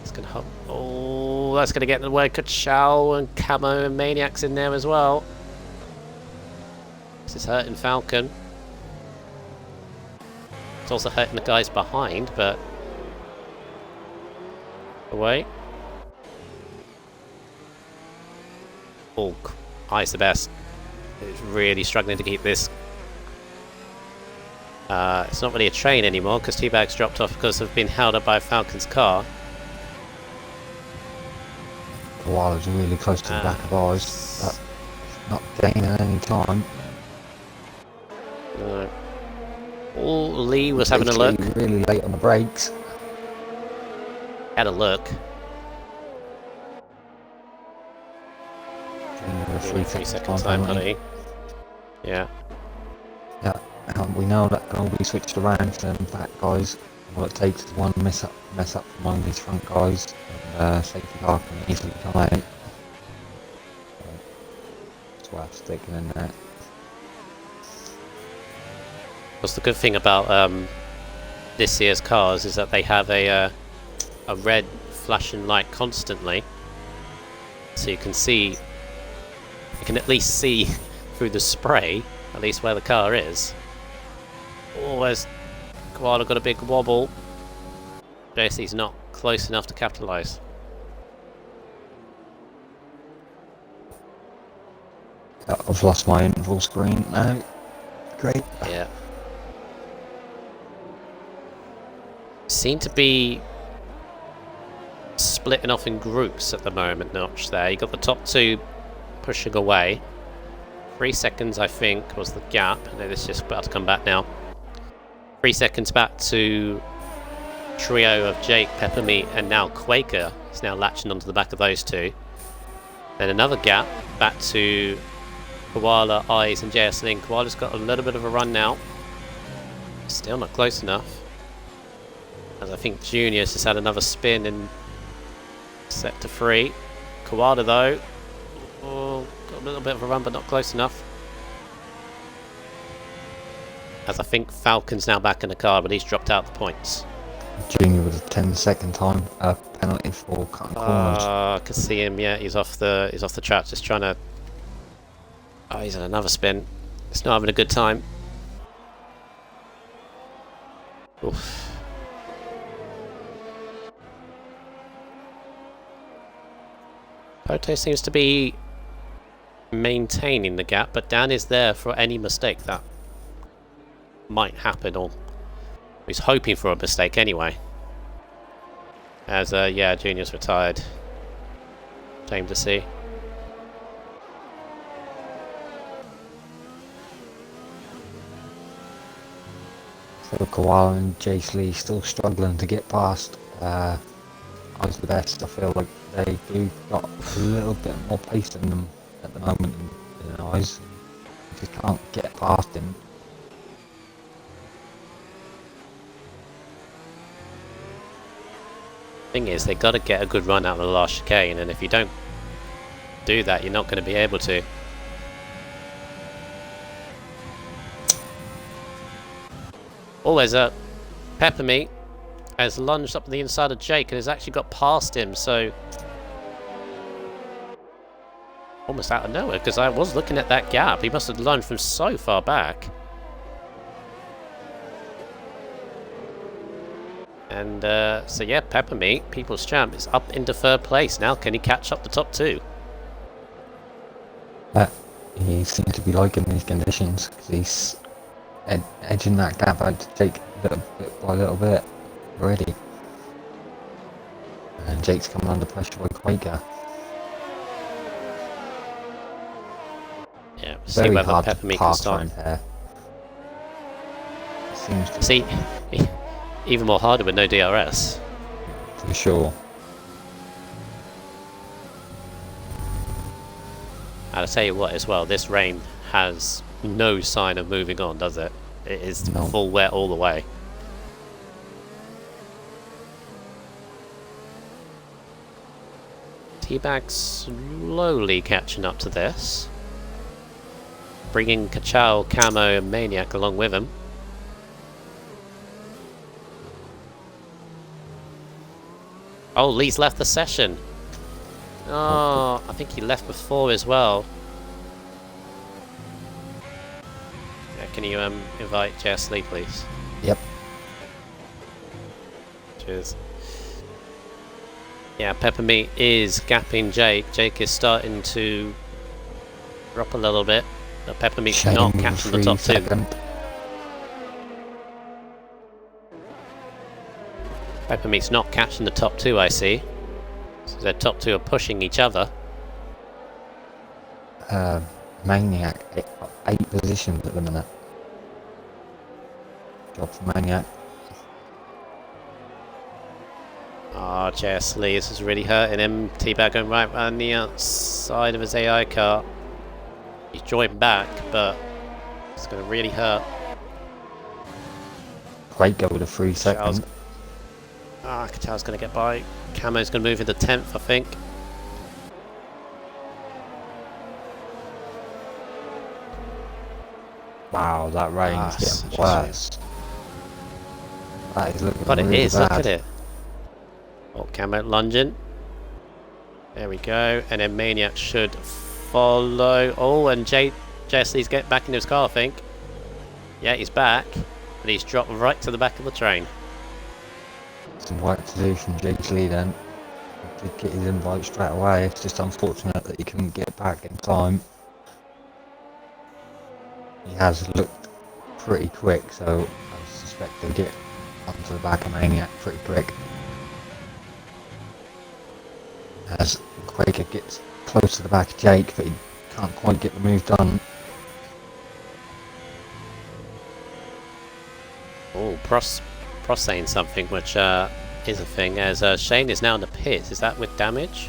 It's gonna help. Oh, that's gonna get in the way. Ka-chow and Camo and Maniacs in there as well. This is hurting Falcon. It's also hurting the guys behind, but away. Oh, Eyes the Best. It's really struggling to keep this. It's not really a train anymore because Teabag's dropped off because they've been held up by Falcon's car. Koala's really close to the back of ours, but not gaining any time. Oh, Lee was having a look. Really late on the brakes. Had a look. 3 second time penalty. Yeah. Yeah, we know that can all be switched around to them back guys. All it takes is one mess up from one of these front guys, and safety car can easily come out. It's worth sticking in there. What's the good thing about this year's cars is that they have a red flashing light constantly, so you can at least see through the spray, at least where the car is. Oh, there's Koala got a big wobble. JC's not close enough to capitalise. I've lost my interval screen now. Great. Yeah. Seem to be splitting off in groups at the moment, Notch there. You got the top two pushing away. 3 seconds, I think, was the gap. I know this is just about to come back now. 3 seconds back to trio of Jake, Peppermeat, and now Quaker is now latching onto the back of those two. Then another gap back to Koala, Eyes, and JS Link. Koala's got a little bit of a run now. Still not close enough. As I think Junior's just had another spin and set to 3. Koala though, got a little bit of a run but not close enough. As I think Falcon's now back in the car, but he's dropped out the points. Junior with a 10-second time penalty for cutting corners. I can see him. Yeah, he's off the track, just trying to. Oh, he's in another spin. He's not having a good time. Oof. Poto seems to be maintaining the gap, but Dan is there for any mistake that might happen, or he's hoping for a mistake anyway. As yeah, Junior's retired. Shame to see. So Koala and Jace Lee still struggling to get past. Eyes the best. I feel like they do got a little bit more pace in them at the moment than Eyes. Just can't get past him. Thing is, they got to get a good run out of the last chicane, and if you don't do that, you're not going to be able to. Oh, there's a Peppermeat has lunged up the inside of Jake and has actually got past him, so almost out of nowhere, because I was looking at that gap. He must have lunged from so far back. And so yeah, Peppermeat, People's Champ, is up into third place. Now can he catch up the top two? He seems to be liking these conditions, because he's edging that gap out to Jake little bit by little bit already. And Jake's coming under pressure by Quaker. Yeah, we'll see whether Peppermeat can start. Seems to see, even more harder with no DRS. For sure. And I'll tell you what as well, this rain has no sign of moving on, does it? It is full wet all the way. Teabag slowly catching up to this. Bringing Kachow, Camo and Maniac along with him. Oh, Lee's left the session. Oh, I think he left before as well. Yeah, can you invite JS Lee, please? Yep. Cheers. Yeah, Peppermeat is gapping Jake. Jake is starting to drop a little bit. But Peppermeat's not catching the top two. Peppermeat's not catching the top two, I see. So the top two are pushing each other. Maniac, eight positions at the minute. Job for Maniac. Oh, JS Lee, this is really hurting him. T-Bag going right around the outside of his AI car. He's joined back, but it's going to really hurt. Great go with a 3 second. Kachal's going to get by. Camo's going to move into 10th, I think. Wow, that rain's getting worse. That is looking But really it is, bad. look at it. Oh, Camo lunging. There we go. And then Maniac should follow. Oh, and Jesse's getting back into his car, I think. Yeah, he's back. But he's dropped right to the back of the train. Some work to do from Jake Lee then. He did get his invite straight away. It's just unfortunate that he couldn't get back in time. He has looked pretty quick, so I suspect he'll get onto the back of Maniac pretty quick. As Quaker gets close to the back of Jake, but he can't quite get the move done. Oh, Pross saying something, which is a thing, as Shane is now in the pit. Is that with damage?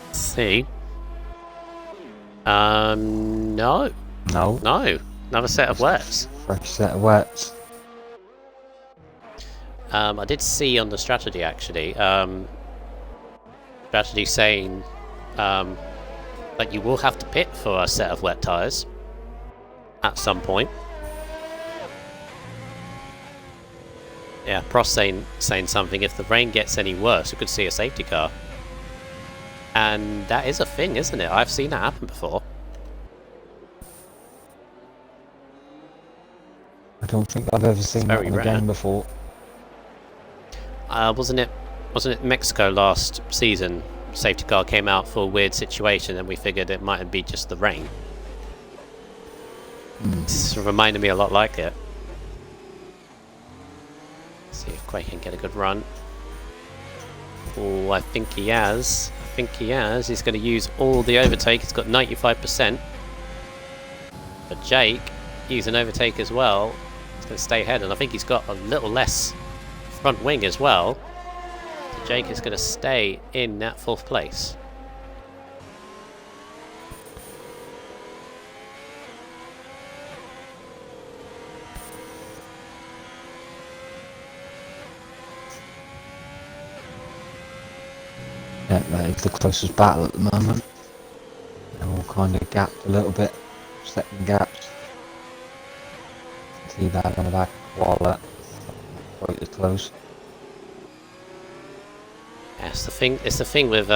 Let's see. No. No. No. Another set of wets. Fresh set of wets. I did see on the strategy, actually, strategy saying that you will have to pit for a set of wet tyres at some point. Yeah, Pross saying something. If the rain gets any worse, we could see a safety car. And that is a thing, isn't it? I've seen that happen before. I don't think I've ever seen that in a game before. Wasn't it Mexico last season? Safety car came out for a weird situation, and we figured it might be just the rain. This reminded me a lot like it. Let's see if Quake can get a good run. Oh, I think he has. He's going to use all the overtake. He's got 95%. But Jake, he's an overtake as well. He's going to stay ahead, and I think he's got a little less front wing as well. So Jake is going to stay in that 4th place. Yeah, that is the closest battle at the moment. They're all kind of gapped a little bit. Second gaps. See that on the back wall, quite as close. Yeah, it's the thing with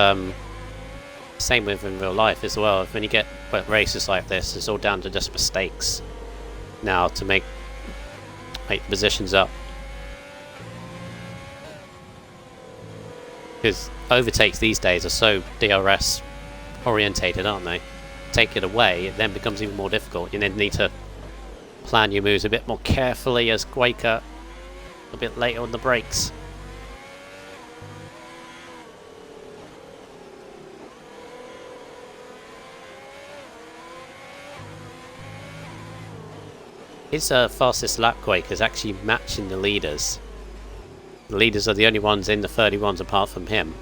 same with in real life as well. When you get races like this, it's all down to just mistakes now to make positions up. Because overtakes these days are so DRS orientated, aren't they? Take it away, it then becomes even more difficult. You then need to plan your moves a bit more carefully as Quaker, a bit later on the brakes. His fastest lap, Quake, is actually matching the leaders. The leaders are the only ones in the 31s apart from him.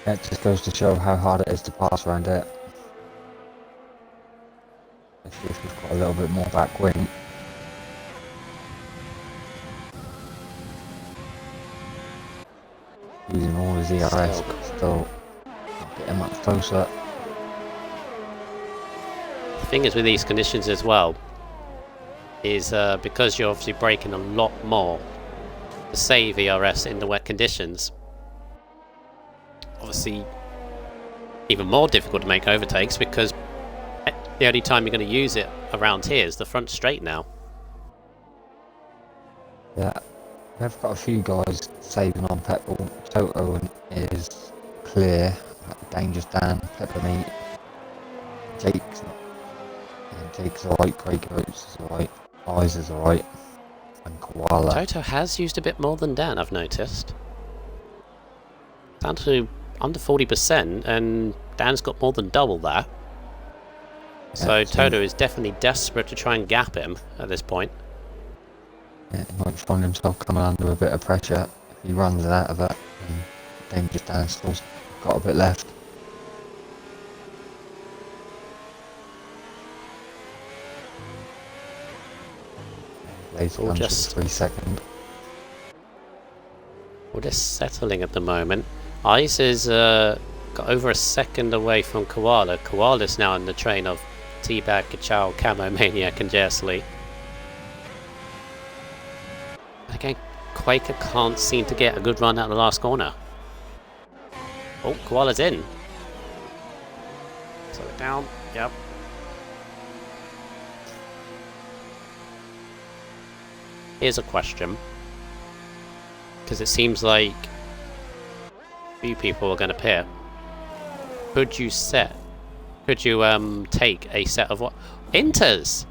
It just goes to show how hard it is to pass around it. Especially if we've got a little bit more back wing. Using all his ERS, but still not getting much closer. The thing is with these conditions as well, is because you're obviously braking a lot more to save ERS in the wet conditions, obviously even more difficult to make overtakes, because the only time you're going to use it around here is the front straight now. Yeah, we've got a few guys saving on petrol. Toto is clear, Dangerous Dan, Peppermeat, Jake's alright, Quaker Oats is alright, Eyes is alright. and Koala. Toto has used a bit more than Dan, I've noticed. Down to under 40%, and Dan's got more than double that. So Toto is definitely desperate to try and gap him at this point. Yeah, he might find himself coming under a bit of pressure if he runs out of it. And Dangerous Dan's still got a bit left. Later Just 3 seconds. We're just settling at the moment. Ice is got over a second away from Koala. Koala's now in the train of Teabag, Kachow, Camo, Maniac, and Jessley. Again, Quaker can't seem to get a good run out of the last corner. Oh, Koala's in. Slow it down. Yep. Here's a question. Because it seems like few people are going to pair. Could you take a set of what? Inters?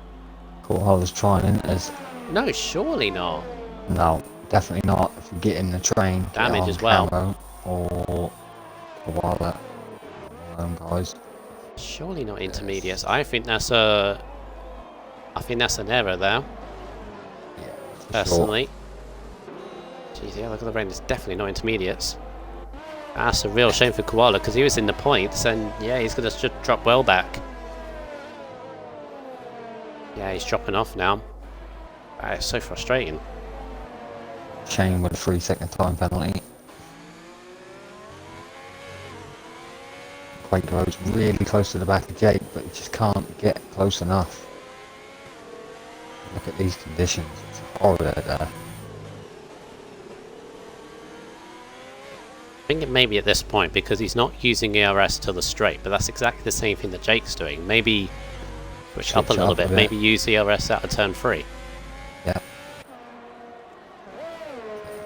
Koala's trying Inters. No, surely not. No, definitely not. If you get in the train, Damage as well. Camo or Koala, guys. Surely not intermediates. I think that's an error there. Yeah, Personally. Jeez, yeah, look at the rain. It's definitely not intermediates. That's a real shame for Koala because he was in the points, and yeah, he's gonna just drop well back. Yeah, he's dropping off now. It's so frustrating. Shane with a 3 second time penalty. Quaker goes really close to the back of Jake, but he just can't get close enough. Look at these conditions. It's horrible there. I think it may be at this point because he's not using ERS to the straight, but that's exactly the same thing that Jake's doing. Maybe switch up a little bit. Maybe use ERS out of turn 3. Yeah.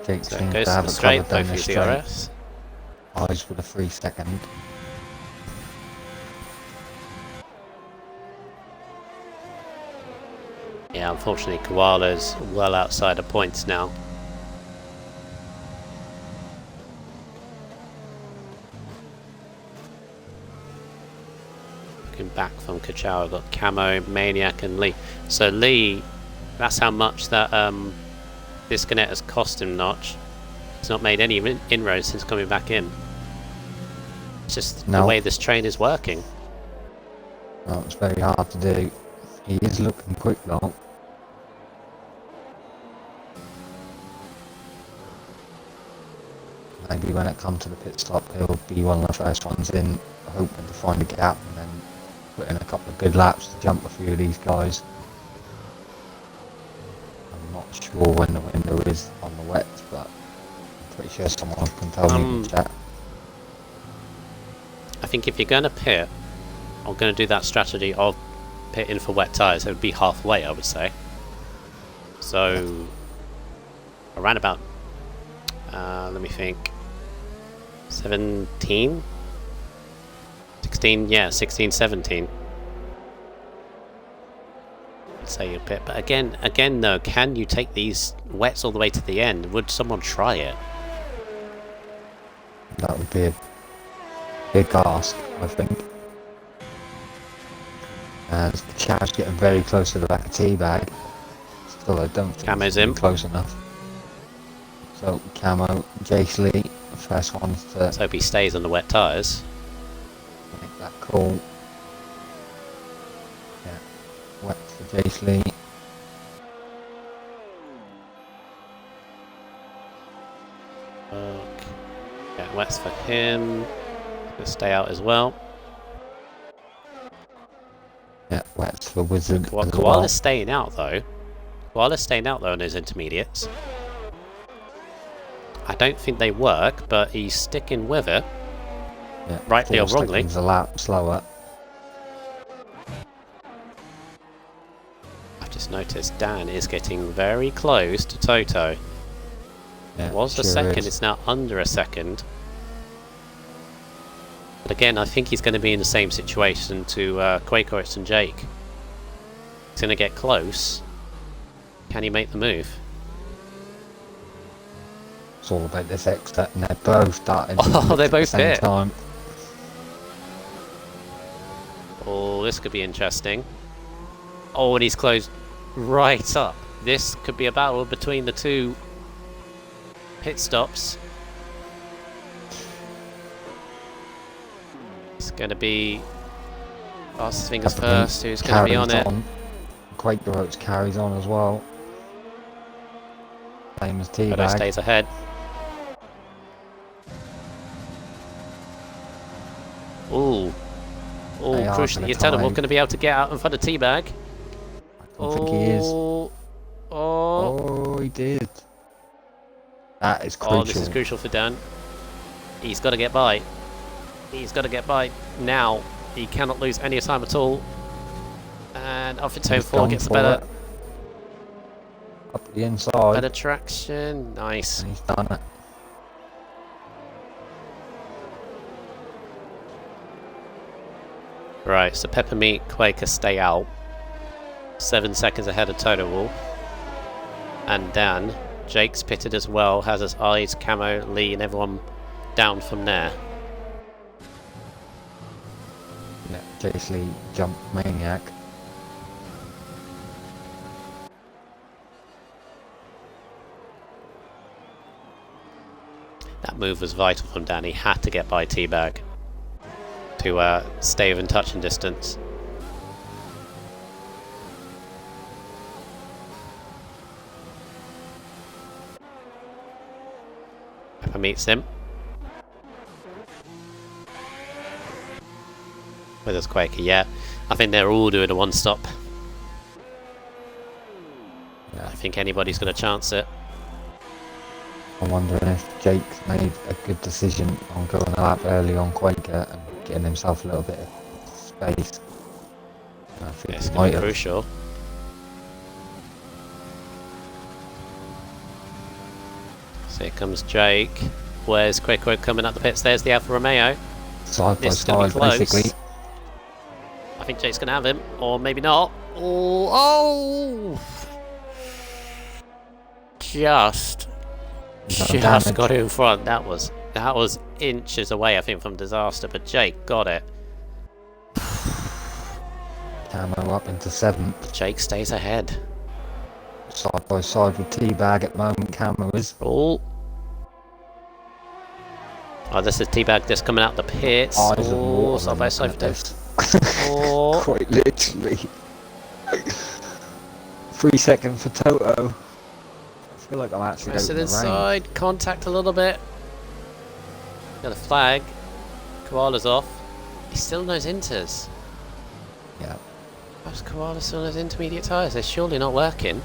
Jake So seems goes to have to the it straight, covered down both the use straight. ERS. Eyes with a 3 second. Yeah, unfortunately Koala's well outside of points now. Looking back from Kachow, got Camo, Maniac and Lee. So Lee, that's how much that disconnect has cost him Notch. He's not made any inroads since coming back in. It's just the way this train is working. No, it's very hard to do. He is looking quick though. Maybe when it comes to the pit stop, he'll be one of the first ones in, hoping to find a gap and then put in a couple of good laps to jump a few of these guys. I'm not sure when the window is on the wets, but I'm pretty sure someone can tell me that. I think if you're going to pit, I'm going to do that strategy of pitting for wet tyres. It would be halfway, I would say. So, around about, let me think, 17? 16, yeah, 16, 17. I'd say you pit. But again though, can you take these wets all the way to the end? Would someone try it? That would be a big ask, I think. And Chad's getting very close to the back of Teabag. Still, I don't think Camo's he's in. close enough. So, Camo, Jace Lee, first ones to Let's hope he stays on the wet tyres. make that call. Yeah, wet for Jace Lee. Yeah, wets for him. Gonna stay out as well. Yeah, wets for Wizard. Well, as Koala's well. staying out though. Koala's staying out though in his intermediates. I don't think they work, but he's sticking with it. Yeah, rightly or 4 wrongly. seconds a lap slower. I've just noticed Dan is getting very close to Toto. Yeah, It was a sure second, is. it's now under a second. But again, I think he's going to be in the same situation to Quakeritz and Jake. He's going to get close. Can he make the move? It's all about this exit, and they're both starting Oh, they at the both same hit. time. Oh, this could be interesting. Oh, and he's closed right up. This could be a battle between the two pit stops. It's going to be fastest fingers first. Who's going to be on it? Quaker Oats carries on as well. Same as Toto Teabag. stays ahead. Ooh. Oh, crucially, you tell him we're going to be able to get out in front of Teabag. I don't think he is. Oh. Oh, he did. That is crucial. Oh, this is crucial for Dan. He's got to get by. He's got to get by now. He cannot lose any time at all. And off its own 4 gets the better. Up the inside. Better traction. Nice. And he's done it. Right, so Peppermeat, Quaker stay out. 7 seconds ahead of Toto Wolf. And Dan, Jake's pitted as well, has his eyes, Camo, Lee, and everyone down from there. Yeah, Jace Lee jump maniac. That move was vital from Dan. He had to get by Teabag to stay within touching distance. Pepper meets him. With his Quaker, yeah. I think they're all doing a one-stop. Yeah. I think anybody's going to chance it. I'm wondering if Jake's made a good decision on going a lap early on Quaker and getting himself a little bit of space. I think It's he going might to be have. crucial. So here comes Jake. Where's Quaker coming up the pits? There's the Alfa Romeo. Side by This is going to side, be close. basically. I think Jake's going to have him, or maybe not. Oh! Just damage. got it in front. That was inches away, I think, from disaster, but Jake got it. Camo up into 7th. Jake stays ahead. Side by side with Teabag at the moment, Camo is. Oh, this is Teabag just coming out the pits. Eyes of Oh, water side by looking side at for this. Oh. Quite literally. 3 seconds for Toto. I feel like I'm actually Press it out in the rain. inside, contact a little bit. Got a flag. Koala's off. He still knows inters. Yeah. How's Koala still knows intermediate tyres? They're surely not working.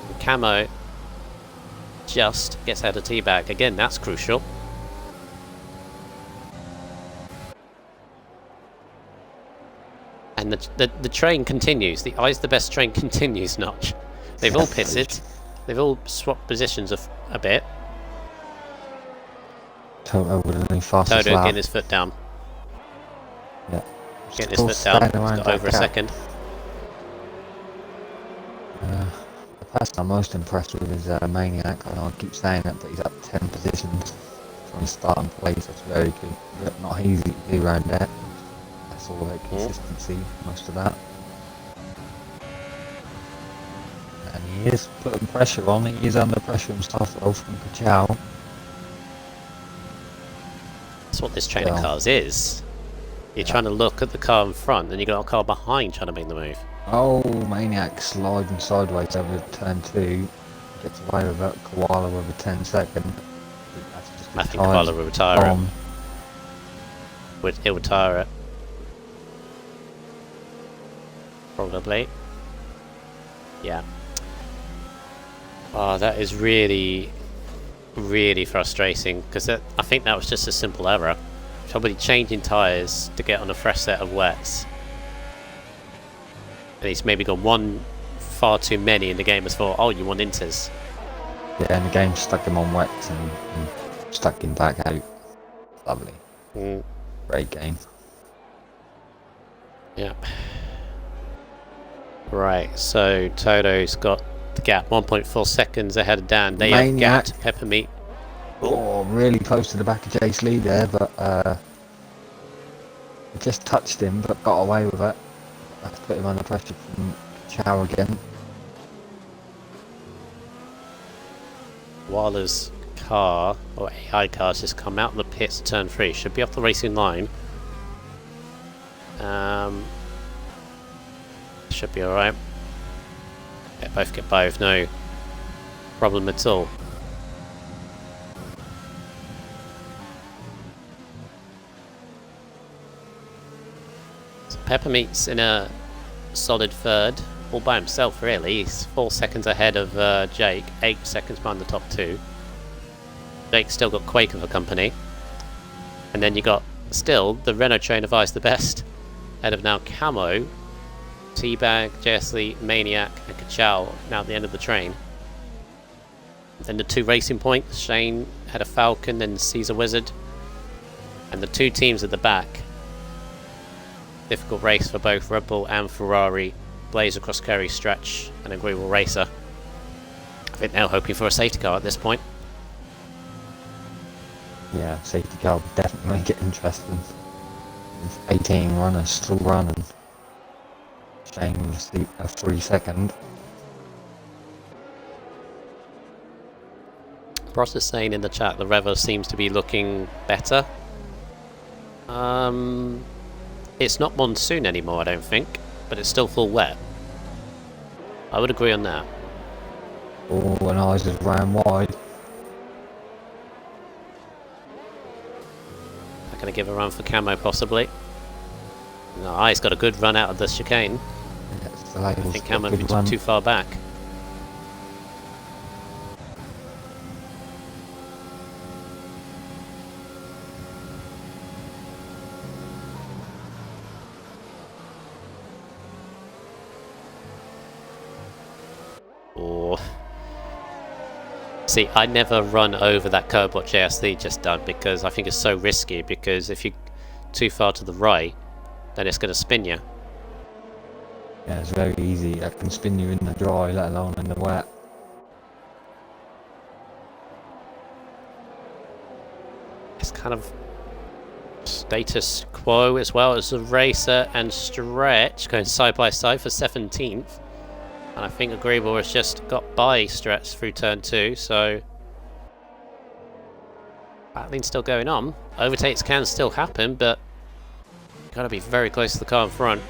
And Camo just gets out of Teabag. Again, that's crucial. And the train continues. The Eyes the Best train continues, Notch. They've all pitted. They've all swapped positions a bit. Toto with the fastest Toto lap. getting his foot down. Yeah. Getting his Still foot down. standing He's around got that over a gap. second. The person I'm most impressed with is Maniac. I know I keep saying it, but he's up 10 positions from his starting place. That's very good. But not easy to do around there. That's all about consistency, most of that. And he is putting pressure on. He is under pressure himself though from Kachow. That's what this train of cars is. You're trying to look at the car in front, and you got a car behind trying to make the move. Oh, Maniac sliding sideways over turn 2. Gets away with it. Koala with a 10-second. I think Koala will retire bomb. it. He'll retire it. Probably. Yeah. Oh, that is really, really frustrating, because I think that was just a simple error. Somebody changing tyres to get on a fresh set of wets. And he's maybe got one far too many, and the game has thought, oh, you want inters. Yeah, and the game stuck him on wets and stuck him back out. Lovely. Great game. Yep. Right, so Toto's got the gap. 1.4 seconds ahead of Dan. They have Maniac. gapped Peppermeat. Oh, really close to the back of Jace Lee there, but it just touched him, but got away with it. That's put him under pressure from Chow again. Waller's car, or AI car, has just come out of the pits, turn 3. Should be off the racing line. Should be alright. Yeah, both get by with no problem at all. So Peppermeat's in a solid third, all by himself really. He's 4 seconds ahead of Jake, 8 seconds behind the top 2. Jake's still got Quaker for company. And then you got still the Renault train of Ice the Best, ahead of now Camo, Teabag, JSLE, Maniac and Kachow now at the end of the train. Then the 2 racing points, Shane had a Falcon, then Caesar Wizard. And the 2 teams at the back. Difficult race for both Red Bull and Ferrari. Blaze across Kerry, Stretch and Agreeable Racer. I think they're hoping for a safety car at this point. Yeah, safety car would definitely make it interesting. With 18 runners still running. Shane was a 3 second. Ross is saying in the chat the Revo seems to be looking better. It's not monsoon anymore, I don't think, but it's still full wet. I would agree on that. Oh, and I just ran wide. I'm going to give a run for Camo possibly. No, he's got a good run out of the chicane. Yes, I think Camo would be too far back. Oh. See, I never run over that curb what JSC just done because I think it's so risky, because if you're too far to the right, then it's going to spin you. Yeah, it's very easy. I can spin you in the dry, let alone in the wet. It's kind of status quo as well as the Racer and Stretch going side by side for 17th. And I think Agreeable has just got by Stretch through turn 2, so battling's still going on. Overtakes can still happen, but got to be very close to the car in front.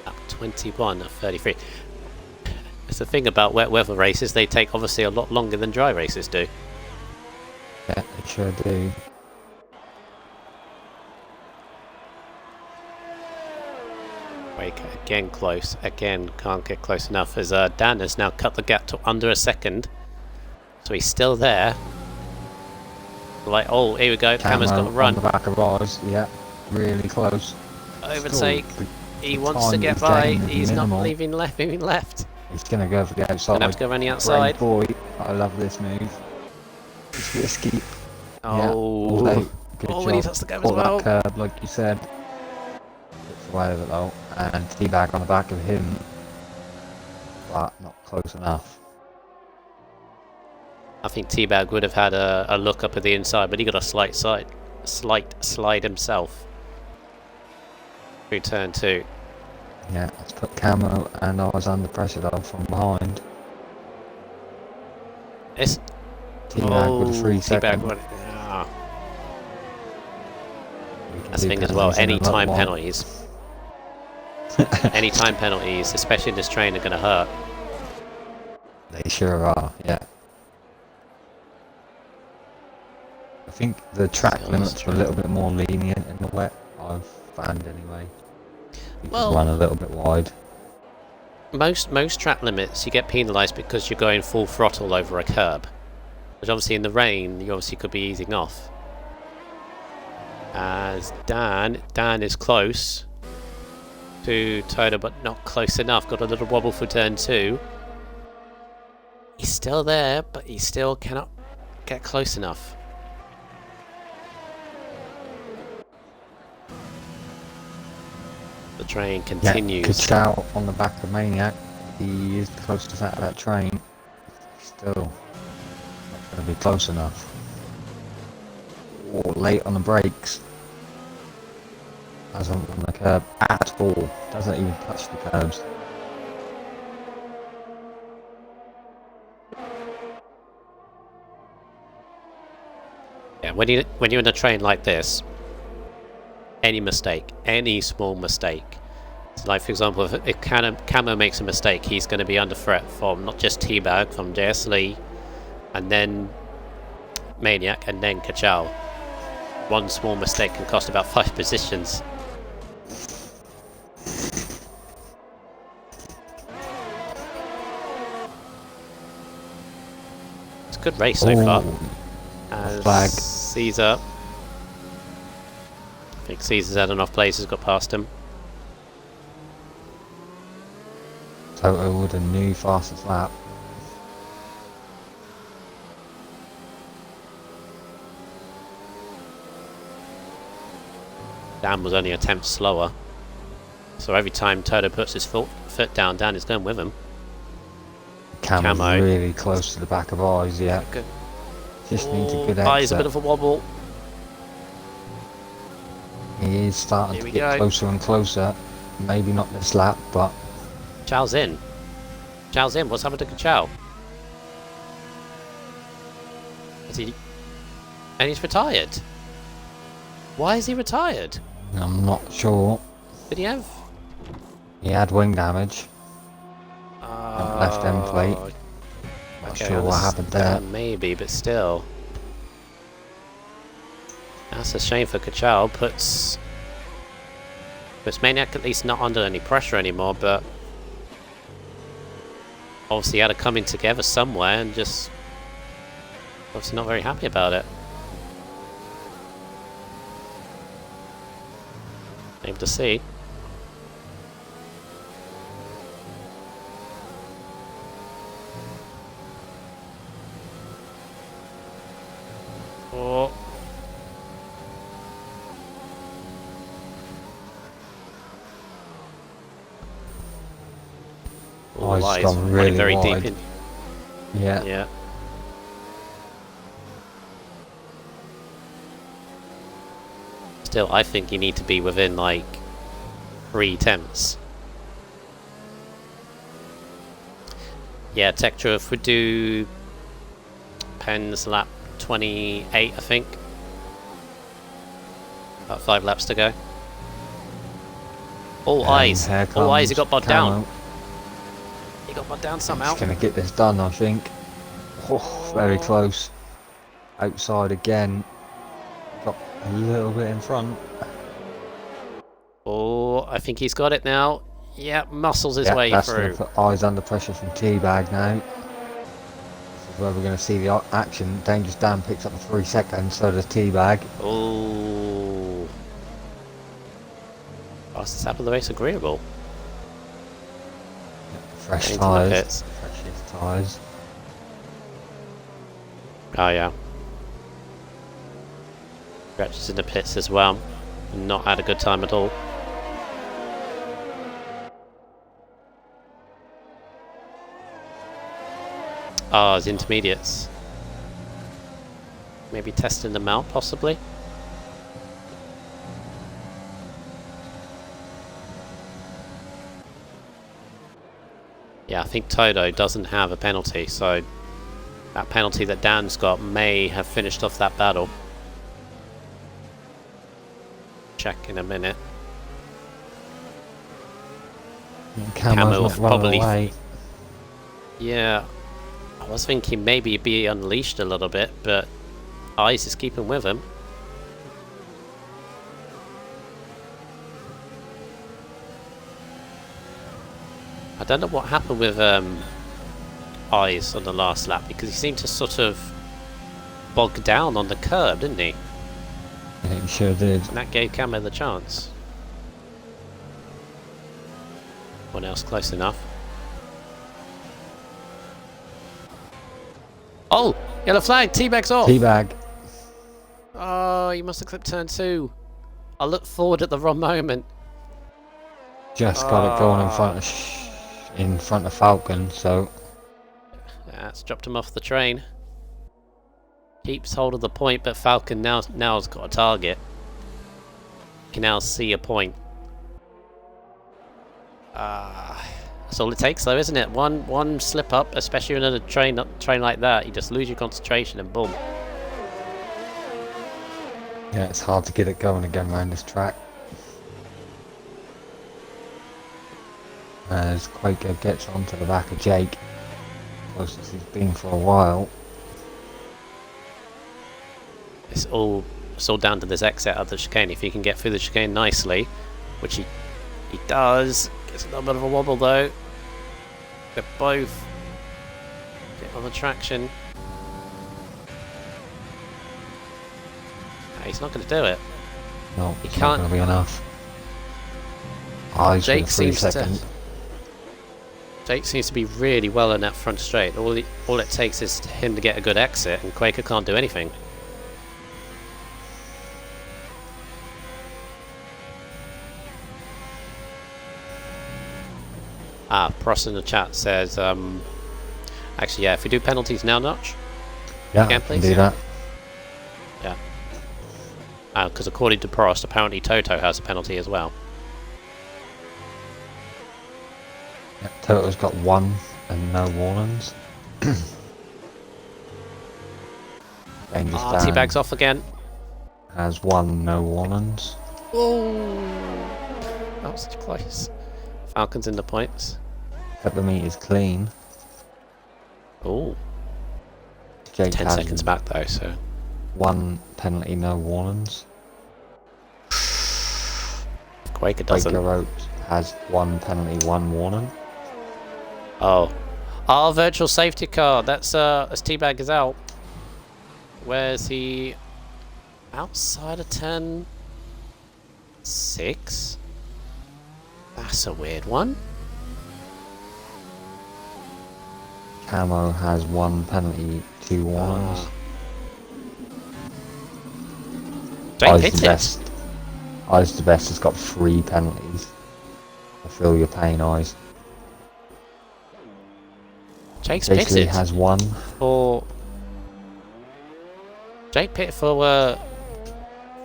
Lap 21 of 33. It's the thing about wet weather races, they take obviously a lot longer than dry races do. Yeah, they sure do. Wake again close, again can't get close enough as Dan has now cut the gap to under a second. So he's still there. Like, oh, here we go, Camo's got a run. On the back of ours, yeah, really close. Overtake, Still, he the wants to time get he's by, getting is he's not minimal. leaving left. He's gonna go for the outside. Gonna have to go around the outside. Great boy, I love this move. It's risky. Oh, yeah, good oh, job. when he touched the gap as Caught well. that curb, like you said. Gets away with it though, and Teabag on the back of him, but not close enough. I think Teabag would have had a look up at the inside, but he got a slight slide himself through turn 2. Yeah, let's put Camo, and I was under pressure though from behind. It's Teabag with a 3 second. Yeah. That's the thing as well, any time penalties. Any time penalties, especially in this train, are going to hurt. They sure are, yeah. I think the track limits are a little bit more lenient in the wet, I've found anyway. You can run a little bit wide. Most track limits you get penalised because you're going full throttle over a curb. Which obviously in the rain you obviously could be easing off. As Dan is close to Toto, but not close enough. Got a little wobble for turn 2. He's still there, but he still cannot get close enough. The train Yeah, continues. Kachow on the back of Maniac. He is the closest out of that train. Still not going to be close enough. Or late on the brakes. Hasn't on the curb at all. Doesn't even touch the curbs. Yeah, when you're in a train like this, any mistake, any small mistake, so like for example, if Camo makes a mistake, he's going to be under threat from not just Teabag, from JS and then Maniac, and then Kachow. One small mistake can cost about 5 positions. It's a good race so far. Flag. Caesar. I think Caesar's had enough places, got past him. Toto with a new fastest lap. Dan was only a tenth slower. So every time Toto puts his foot down, Dan is going with him. Camo's Camo. really close to the back of Eyes, yeah. Good. Just needs a good Eyes a exit. bit of a wobble. He is starting Here to we get go. closer and closer. Maybe not this lap, but Chow's in. Chow's in. What's happened to Chow? Is he? And he's retired. Why is he retired? I'm not sure. Did he have? He had wing damage. Left end plate. Not Okay, sure what happened there. Maybe, but still. That's a shame for Kachow. Puts Maniac at least not under any pressure anymore, but obviously had a coming together somewhere and just obviously not very happy about it. Aim to see. Oh. Oh, he's Eyes gone running really very wide. deep in. Yeah. Yeah. Still, I think you need to be within like 3 tenths. Yeah, Tectra, if we do Penn's lap 28, I think. About 5 laps to go. All eyes. Here All eyes, he comes got bogged Camo. down. He got bogged down somehow. He's going to get this done, I think. Oh, very close. Outside again. Got a little bit in front. Oh, I think he's got it now. Yeah, muscles his Yeah, way that's through. going to put Eyes under pressure from Teabag now. This is where we're going to see the action. Dangerous Dan picks up the 3 seconds, so does Teabag. Oh. Fastest lap of the race, agreeable. Fresh Into the tyres. pits. Freshest tyres. Oh yeah. Stretches in the pits as well. Not had a good time at all. Oh, his intermediates. Maybe testing them out, possibly. Yeah, I think Toto doesn't have a penalty, so that penalty that Dan's got may have finished off that battle. Check in a minute. Camo's not probably- running away. Yeah, I was thinking maybe he'd be unleashed a little bit, but Eyes is keeping with him. I don't know what happened with Eyes on the last lap, because he seemed to sort of bog down on the curb, didn't he? Yeah, he sure did. And that gave Camo the chance. One else close enough. Oh! Yellow flag! Teabag's off! Teabag. Oh, you must have clipped turn 2. I looked forward at the wrong moment. just got it going in front of Falcon, so That's dropped him off the train. Keeps hold of the point, but Falcon now's got a target. Can now see a point. That's all it takes, though, isn't it? One slip up, especially in a train like that, you just lose your concentration and boom. yeah, it's hard to get it going again around this track. As Quaker gets onto the back of Jake, closest he's been for a while. It's all down to this exit of the chicane. If he can get through the chicane nicely, which he does, gets a little bit of a wobble though. They're both get on the traction. No, he's not going to do it. No, He it's can't. not going to be enough. Eyes Jake for the 3 seems to. second. Jake seems to be really well in that front straight. All it takes is him to get a good exit, and Quaker can't do anything. Pross in the chat says, actually, yeah, if we do penalties now, Notch, Yeah, can I can please? do that. Yeah. Because according to Prost, apparently Toto has a penalty as well. Yeah, Toto's got 1 and no warnings. Dangerous Dan Teabag's off again. has 1, no warnings. Oh, that was close. Falcon's in the points. Peppermeat is clean. Oh, Jake 10 has seconds back though, so 1 penalty, no warnings. Quaker doesn't. Quaker Oats has 1 penalty, 1 warning. Oh, virtual safety car. That's as Teabag is out. Where's he? Outside of 10. 6. That's a weird one. Camo has 1 penalty, 2 warnings. Jake Eyes hit the it. best. Eyes the best has got 3 penalties. I feel your pain, Eyes. Jake's Jake Lee pitted has 1. for. Jake pitted for a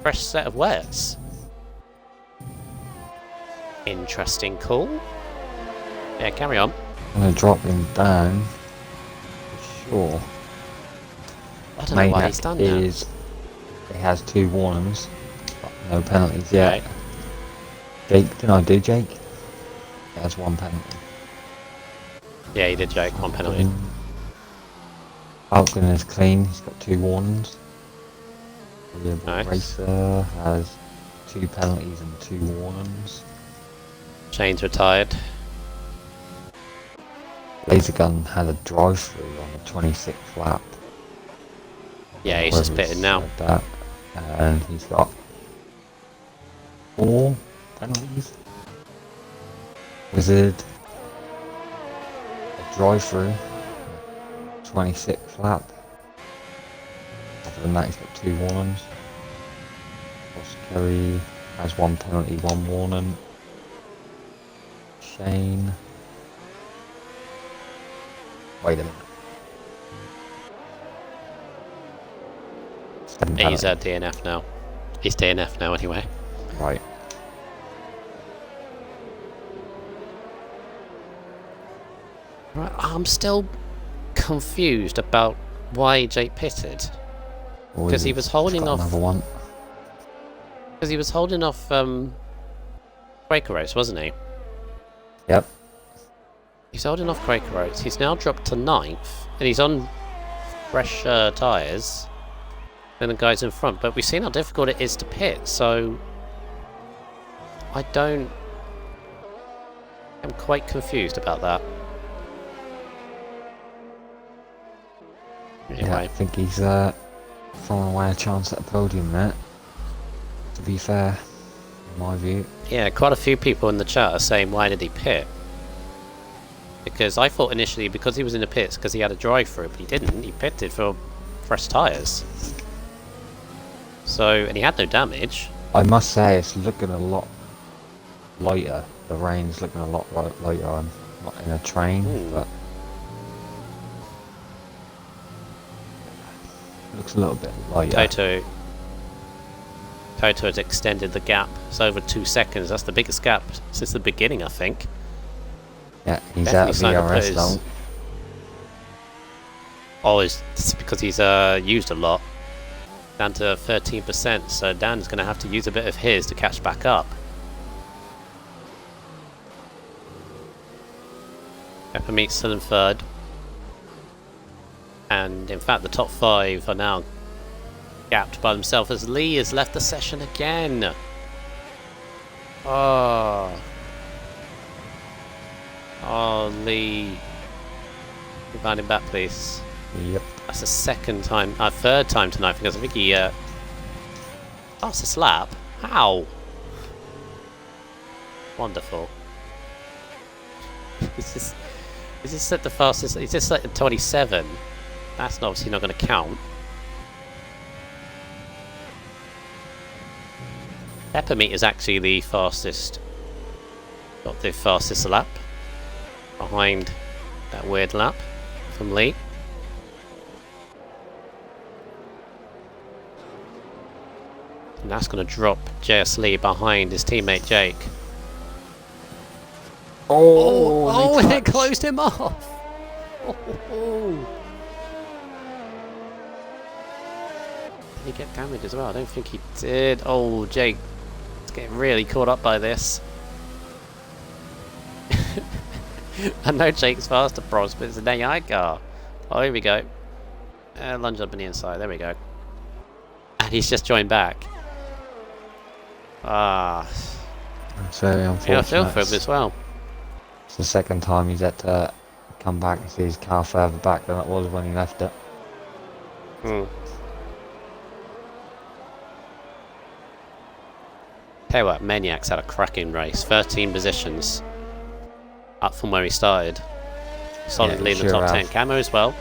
fresh set of wets. Interesting call. Yeah, carry on. I'm going to drop him down. For sure. I don't know why he's done that. is he has 2 warnings, but no penalties yet. Right. Jake, didn't I do Jake? He has 1 penalty. Yeah, he did, Jake. 1 penalty. Falcon is clean, he's got 2 warnings. Reliable Nice. Racer has 2 penalties and 2 warnings. Chain's retired. Laser Gun had a drive-through on the 26th lap. Yeah, he's just pitted now. That, and he's got 4 penalties. Wizard, a drive-through, 26th lap. Other than that, he's got 2 warnings. Ross Kelly has 1 penalty, 1 warning. Shane. Wait a minute. 7 He's penalties. DNF now. He's DNF now anyway. Right. Right, I'm still confused about why Jake pitted. Because he was holding Got off. another one. Because he was holding off Quaker Oats, wasn't he? Yep. He's holding off Quaker Oats. He's now dropped to 9th, and he's on fresh tyres. And the guys in front, but we've seen how difficult it is to pit, so I'm quite confused about that. Anyway. Yeah, I think he's throwing away a chance at a podium there. To be fair, in my view. Yeah, quite a few people in the chat are saying, why did he pit? Because I thought initially because he was in the pits because he had a drive-through, but he didn't. He pitted for fresh tyres. So, and he had no damage. I must say it's looking a lot lighter the rain's looking a lot lighter. I'm not in a train, but it looks a little bit lighter. Toto has extended the gap. It's over 2 seconds. That's the biggest gap since the beginning, I think. Yeah, he's Definitely out of VRS though. Oh, it's because he's used a lot. Down to 13%, so Dan's going to have to use a bit of his to catch back up. Peppermeat's still in third. And in fact, the top 5 are now gapped by themselves as Lee has left the session again. Oh, Lee. Invite him back, please. Yep. That's the third time tonight, because I think he lost a slap. How? Wonderful. Is this set the fastest? Is this set the 27? That's obviously not going to count. Peppermeat is actually the fastest. Got the fastest lap. Behind that weird lap from Lee. And that's going to drop JS Lee behind his teammate Jake. Oh, it closed him off. Did he get damaged as well? I don't think he did. Oh, Jake is getting really caught up by this. I know Jake's faster, Bros, but it's an AI car. Oh, here we go. Lunge up on the inside. There we go. And he's just joined back. It's very unfortunate. Yeah, I feel for him as well. It's the second time he's had to come back and see his car further back than it was when he left it. Tell you what, Maniac's had a cracking race. 13 positions. Up from where he started. Solidly in the top 10. Camo as well.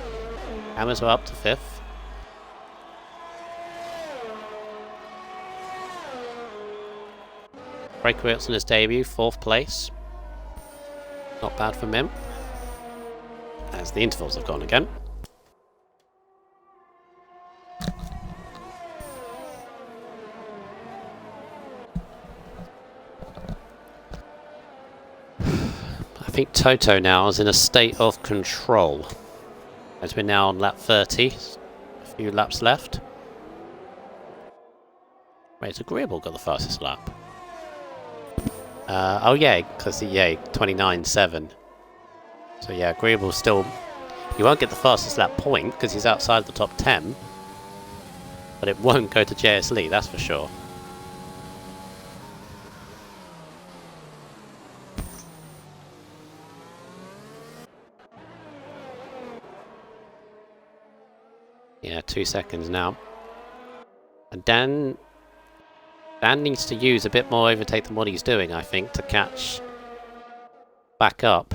Camo's well up to 5th. Break Wilson his debut, 4th place. Not bad from him. As the intervals have gone again. I think Toto now is in a state of control. As we're now on lap 30. A few laps left. Right, Agreeable got the fastest lap. Oh yeah, because 29.7. So yeah, Agreeable still. He won't get the fastest lap point because he's outside the top 10. But it won't go to JS Lee, that's for sure. Yeah, 2 seconds now. And Dan needs to use a bit more overtake than what he's doing, I think, to catch back up.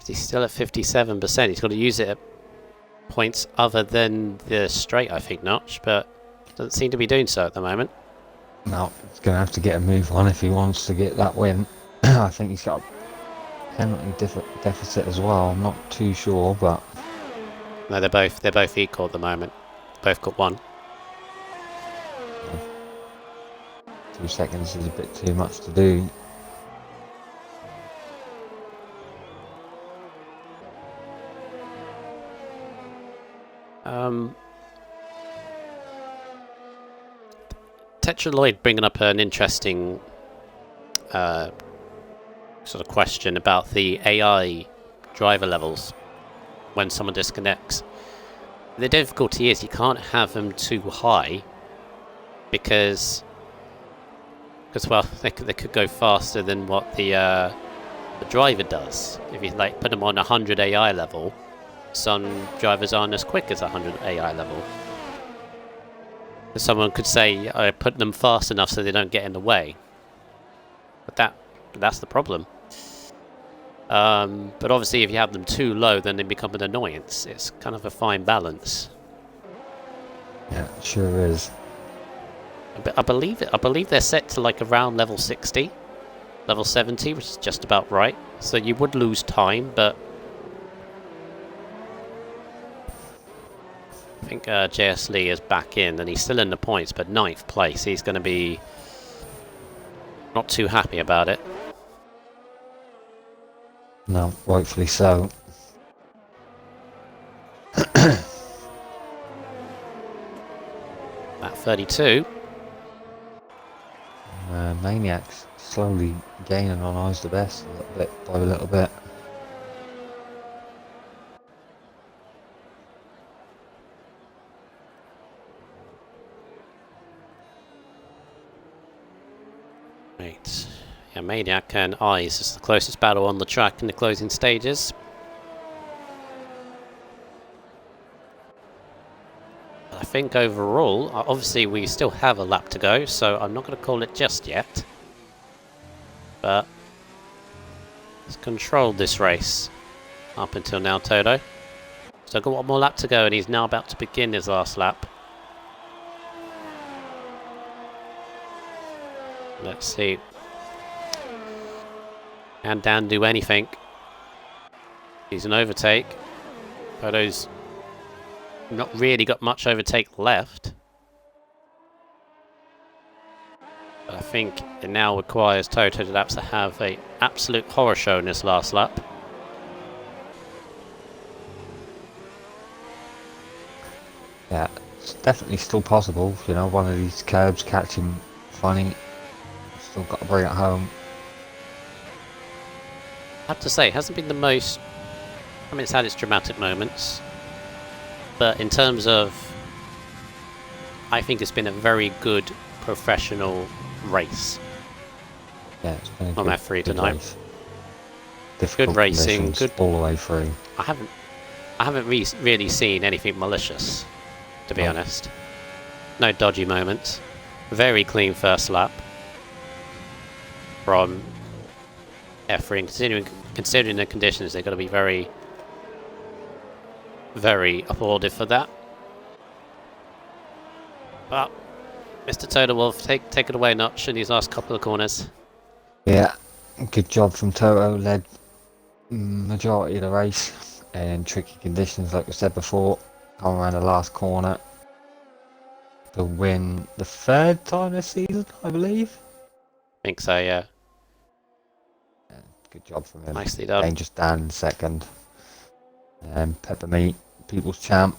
He's still at 57%. He's got to use it at points other than the straight, I think, notch, but doesn't seem to be doing so at the moment. No, he's going to have to get a move on if he wants to get that win. I think he's got a penalty deficit as well. I'm not too sure, but no, they're both equal at the moment. Both got 1. 2 seconds is a bit too much to do. Tetraloid bringing up an interesting sort of question about the AI driver levels when someone disconnects. The difficulty is you can't have them too high because well, they could go faster than what the driver does. If you like put them on 100 AI level, some drivers aren't as quick as 100 AI level. Someone could say, I put them fast enough so they don't get in the way. But that's the problem. But obviously if you have them too low, then they become an annoyance. It's kind of a fine balance. Yeah, it sure is. I believe they're set to like around level 60 level 70, which is just about right. So you would lose time, but I think JS Lee is back in, and he's still in the points, but 9th place. He's going to be not too happy about it. No, rightfully so. At 32. Maniac's slowly gaining on Eyes the Best a little bit by a little bit. Right. Yeah, Maniac and Eyes is the closest battle on the track in the closing stages. I think overall, obviously we still have a lap to go, so I'm not going to call it just yet. But he's controlled this race up until now, Toto. So I've got one more lap to go, and he's now about to begin his last lap. Let's see. Can Dan do anything? He's an overtake. Toto's not really got much overtake left. But I think it now requires Toto to have an absolute horror show in this last lap. Yeah, it's definitely still possible. You know, one of these curbs catch him funny. Still got to bring it home. I have to say, it hasn't been the most... I mean, it's had its dramatic moments. But in terms of... I think it's been a very good professional race. Yeah, it's been a on good, F3 good tonight. race. Difficult Good racing, conditions good all the way through. I haven't really seen anything malicious, to be honest. No dodgy moments. Very clean first lap from F3, and considering the conditions, they've got to be very, very applauded for that. But Mr. Toto will take it away notch in these last couple of corners. Yeah, good job from Toto. Led majority of the race in tricky conditions, like we said before. Come around the last corner to win the 3rd time this season, I believe. I think so, yeah. Good job from him. Nicely done. Dangerous Dan in 2nd. Peppermeat, People's Champ,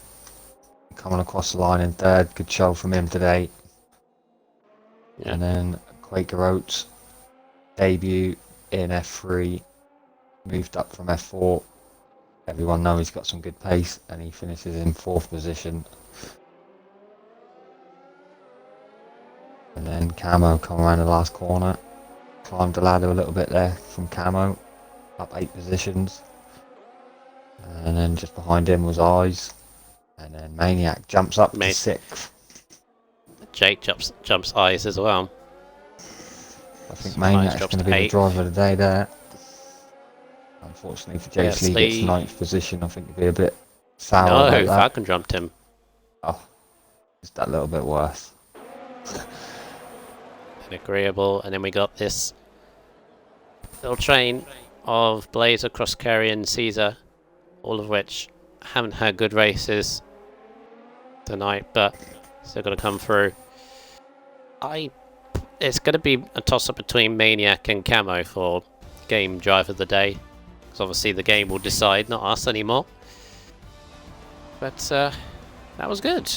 coming across the line in 3rd. Good show from him today. Yeah. And then Quaker Oats, debut in F3, moved up from F4. Everyone knows he's got some good pace, and he finishes in 4th position. And then Camo come around the last corner, climbed the ladder a little bit there from Camo, up 8 positions. And then just behind him was Eyes, and then Maniac jumps up to 6th. Jake jumps Eyes as well. I think Maniac's going to be the driver of the day there. Unfortunately for JC, gets 9th position. I think it'd be a bit sour about that. Falcon jumped him. Oh, just that little bit worse. Agreeable, and then we got this little train of Blazer, Crosscarry and Caesar, all of which haven't had good races tonight, but still got to come through. It's going to be a toss-up between Maniac and Camo for game driver of the day, because obviously the game will decide, not us anymore. But that was good.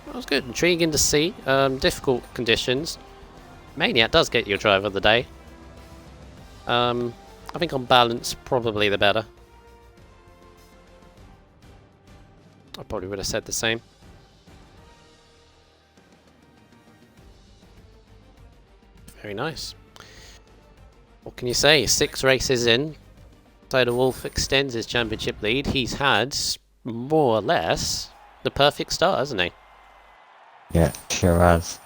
That was good. Intriguing to see. Difficult conditions. Maniac does get your driver of the day. I think on balance, probably the better. I probably would have said the same. Very nice. What can you say? 6 races in. Toto Wolff extends his championship lead. He's had, more or less, the perfect start, hasn't he? Yeah, sure has.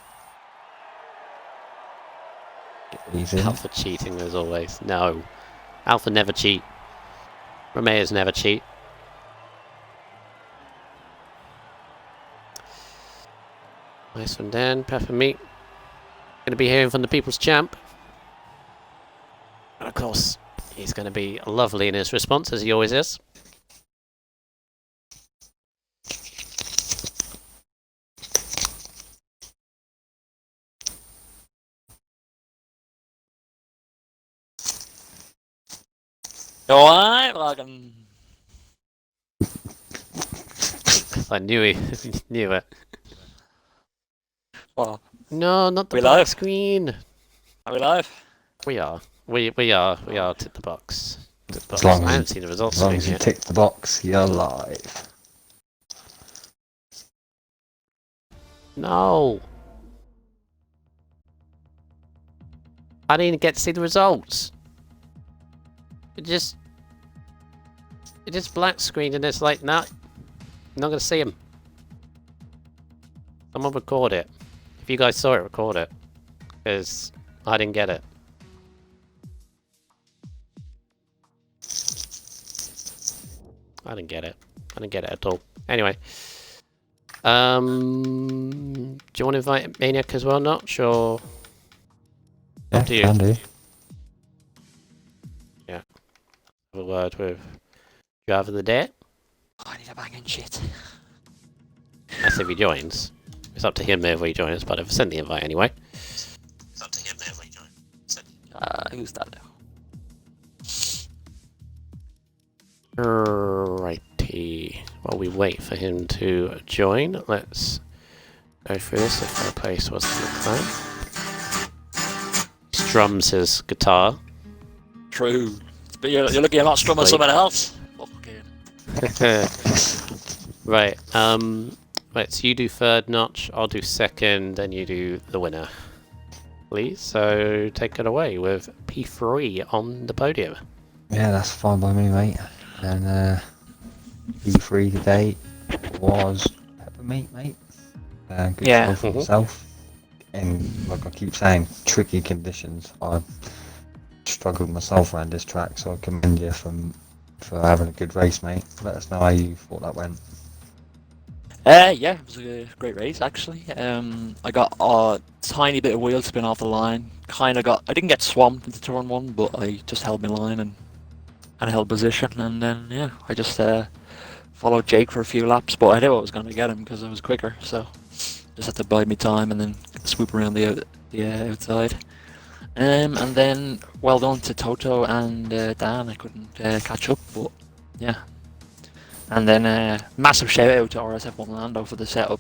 Alpha cheating as always. No. Alpha never cheat. Romeo's never cheat. Nice one, Dan. Peppermeat. Going to be hearing from the People's Champ. of course, he's going to be lovely in his response, as he always is. Alright, welcome. I knew he knew it. Well, No, not the we black live? screen. are we live? We are. We are. Tick the box. Tick the box. As long I as haven't seen the results As long of as it you yet. tick the box, you're live. No. I didn't get to see the results. It just black screened and it's like, nah, I'm not gonna see him. Someone record it. If you guys saw it, record it. Because I didn't get it. I didn't get it. I didn't get it at all. Anyway. Do you want to invite Maniac as well, Notch, or Yeah, up to you? can do. Have a word with driver of the day? I need a banging shit. That's if he joins. It's up to him whether he joins, but I've sent the invite anyway. It's up to him whether he joins. Who's that now? Righty. While we wait for him to join, let's go through this. The third place was the clan. He strums his guitar. True. But you're looking a lot stronger than someone else. Fucking. Right. Right. So you do third, Notch. I'll do second, then you do the winner. Please. So take it away with P3 on the podium. Yeah, that's fine by me, mate. And E3 today was peppermint, mate. Good Yeah. show for myself. And like I keep saying, tricky conditions. I struggled myself around this track, so I commend you for having a good race, mate. Let us know how you thought that went. Yeah, it was a great race actually. I got a tiny bit of wheel spin off the line. I didn't get swamped into turn one, but I just held my line and held position, and then yeah, I just followed Jake for a few laps, but I knew I was going to get him because I was quicker, so just had to bide me time and then swoop around the outside. And then well done to Toto and Dan. I couldn't catch up, but yeah. And then massive shout out to RSF1 Lando for the setup.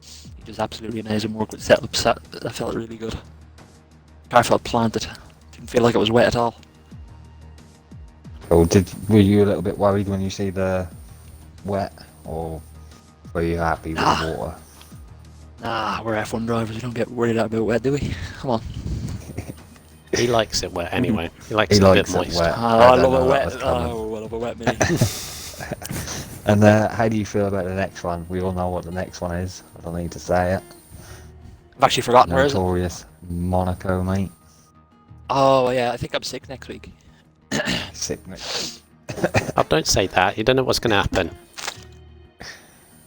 He does absolutely amazing work with setups. That felt really good. Car felt planted. Didn't feel like it was wet at all. Or were you a little bit worried when you see the wet, or were you happy with the water? Nah, we're F1 drivers. We don't get worried about wet, do we? Come on. He likes it wet anyway. He likes He it a likes bit it moist. wet. Oh, I don't love know a that wet. was coming. Oh, I love a wet mini. And how do you feel about the next one? We all know what the next one is. I don't need to say it. I've actually forgotten where is it. Notorious Monaco, mate. Oh yeah, I think I'm sick next week. Sick, mate. Oh, don't say that. You don't know what's going to happen.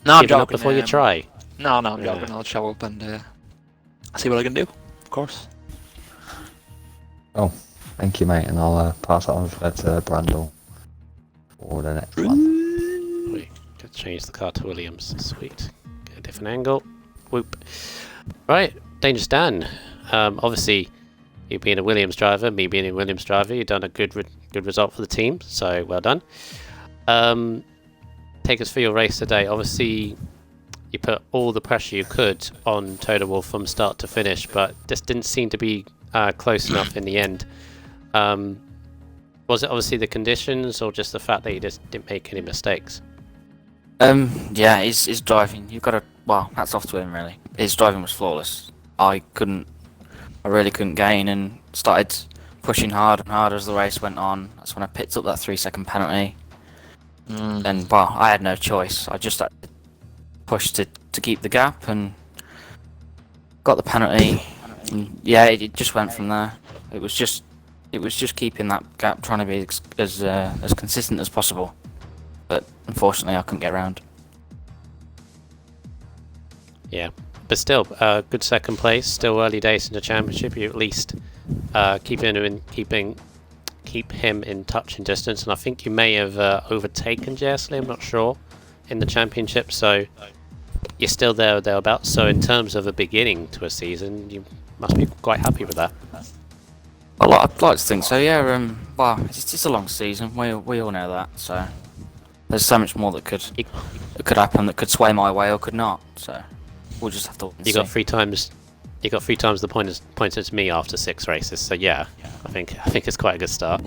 No, I'm Give it up joking. before you try. No, I'm Yeah. joking. I'll show up and see what I can do. Of course. Oh, thank you, mate. And I'll pass it on to Brandel for the next one. Wait, could change the car to Williams. Sweet. Get a different angle. Whoop. Right, Dangerous Dan. Obviously, you being a Williams driver, me being a Williams driver, you've done a good result for the team. So well done. Take us through your race today. Obviously, you put all the pressure you could on Total Wolf from start to finish, but just didn't seem to be close enough in the end. Was it obviously the conditions, or just the fact that you just didn't make any mistakes? Yeah, his driving. You've got to. Well, hats off to him, really. His driving was flawless. I really couldn't gain, and started pushing harder and harder as the race went on. That's when I picked up that 3-second penalty. And well, I had no choice. I just had to push to keep the gap, and got the penalty. And yeah, it just went from there. It was just keeping that gap, trying to be as consistent as possible. But unfortunately, I couldn't get around. Yeah, but still, good second place. Still early days in the championship. You at least keeping keep him in touching distance, and I think you may have overtaken Jersley, I'm not sure, in the championship, so you're still there or thereabouts. So in terms of a beginning to a season, you must be quite happy with that. Well, I'd like to think so. Yeah. Well, it's a long season. We all know that. So there's so much more that could happen, that could sway my way or could not. So we'll just have to. You got 3 times. You got 3 times the points to me after 6 races. So yeah, I think it's quite a good start.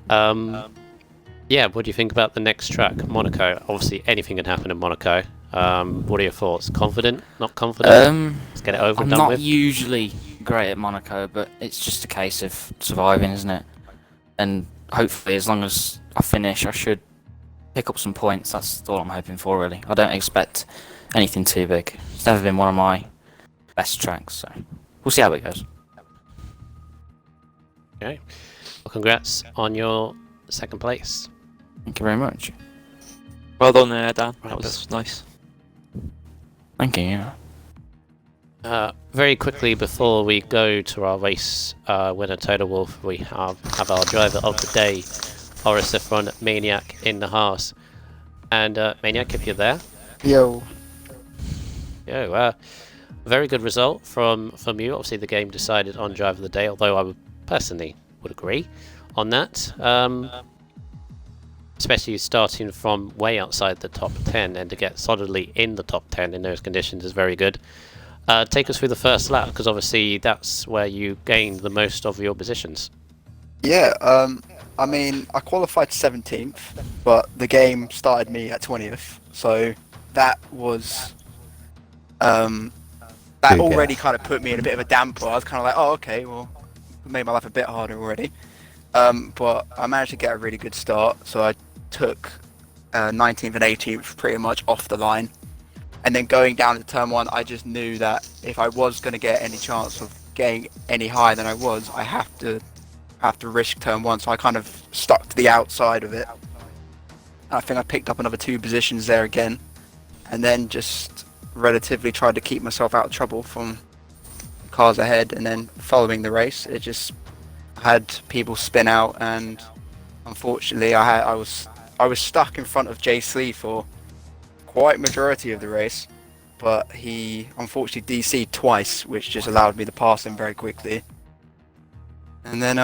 Yeah. What do you think about the next track, Monaco? Obviously, anything can happen in Monaco. What are your thoughts? Confident? Not confident? Let's get it over and done with. I'm not usually great at Monaco, but it's just a case of surviving, isn't it? And hopefully, as long as I finish, I should pick up some points. That's all I'm hoping for, really. I don't expect anything too big. It's never been one of my best tracks, so we'll see how it goes. Okay. Well, congrats on your 2nd place. Thank you very much. Well done there, Dan. Right, That was nice. Thank you. Very quickly before we go to our race winner Total Wolf, we have our driver of the day, RSF1 Maniac in the house. And Maniac, if you're there. Yo. Very good result from you. Obviously the game decided on driver of the day, although I would personally agree on that. Especially starting from way outside the top 10, and to get solidly in the top 10 in those conditions is very good. Take us through the first lap, because obviously that's where you gained the most of your positions. Yeah, I mean, I qualified 17th, but the game started me at 20th, so that was... that already kind of put me in a bit of a damper. I was kind of like, oh, okay, well, made my life a bit harder already. But I managed to get a really good start, so I took 19th and 18th pretty much off the line. And then going down to turn 1, I just knew that if I was going to get any chance of getting any higher than I was, I have to risk turn 1. So I kind of stuck to the outside of it. I think I picked up another 2 positions there again, and then just relatively tried to keep myself out of trouble from cars ahead. And then following the race, it just had people spin out, and unfortunately I was stuck in front of J3 for quite majority of the race, but he unfortunately DC'd twice, which just allowed me to pass him very quickly. And then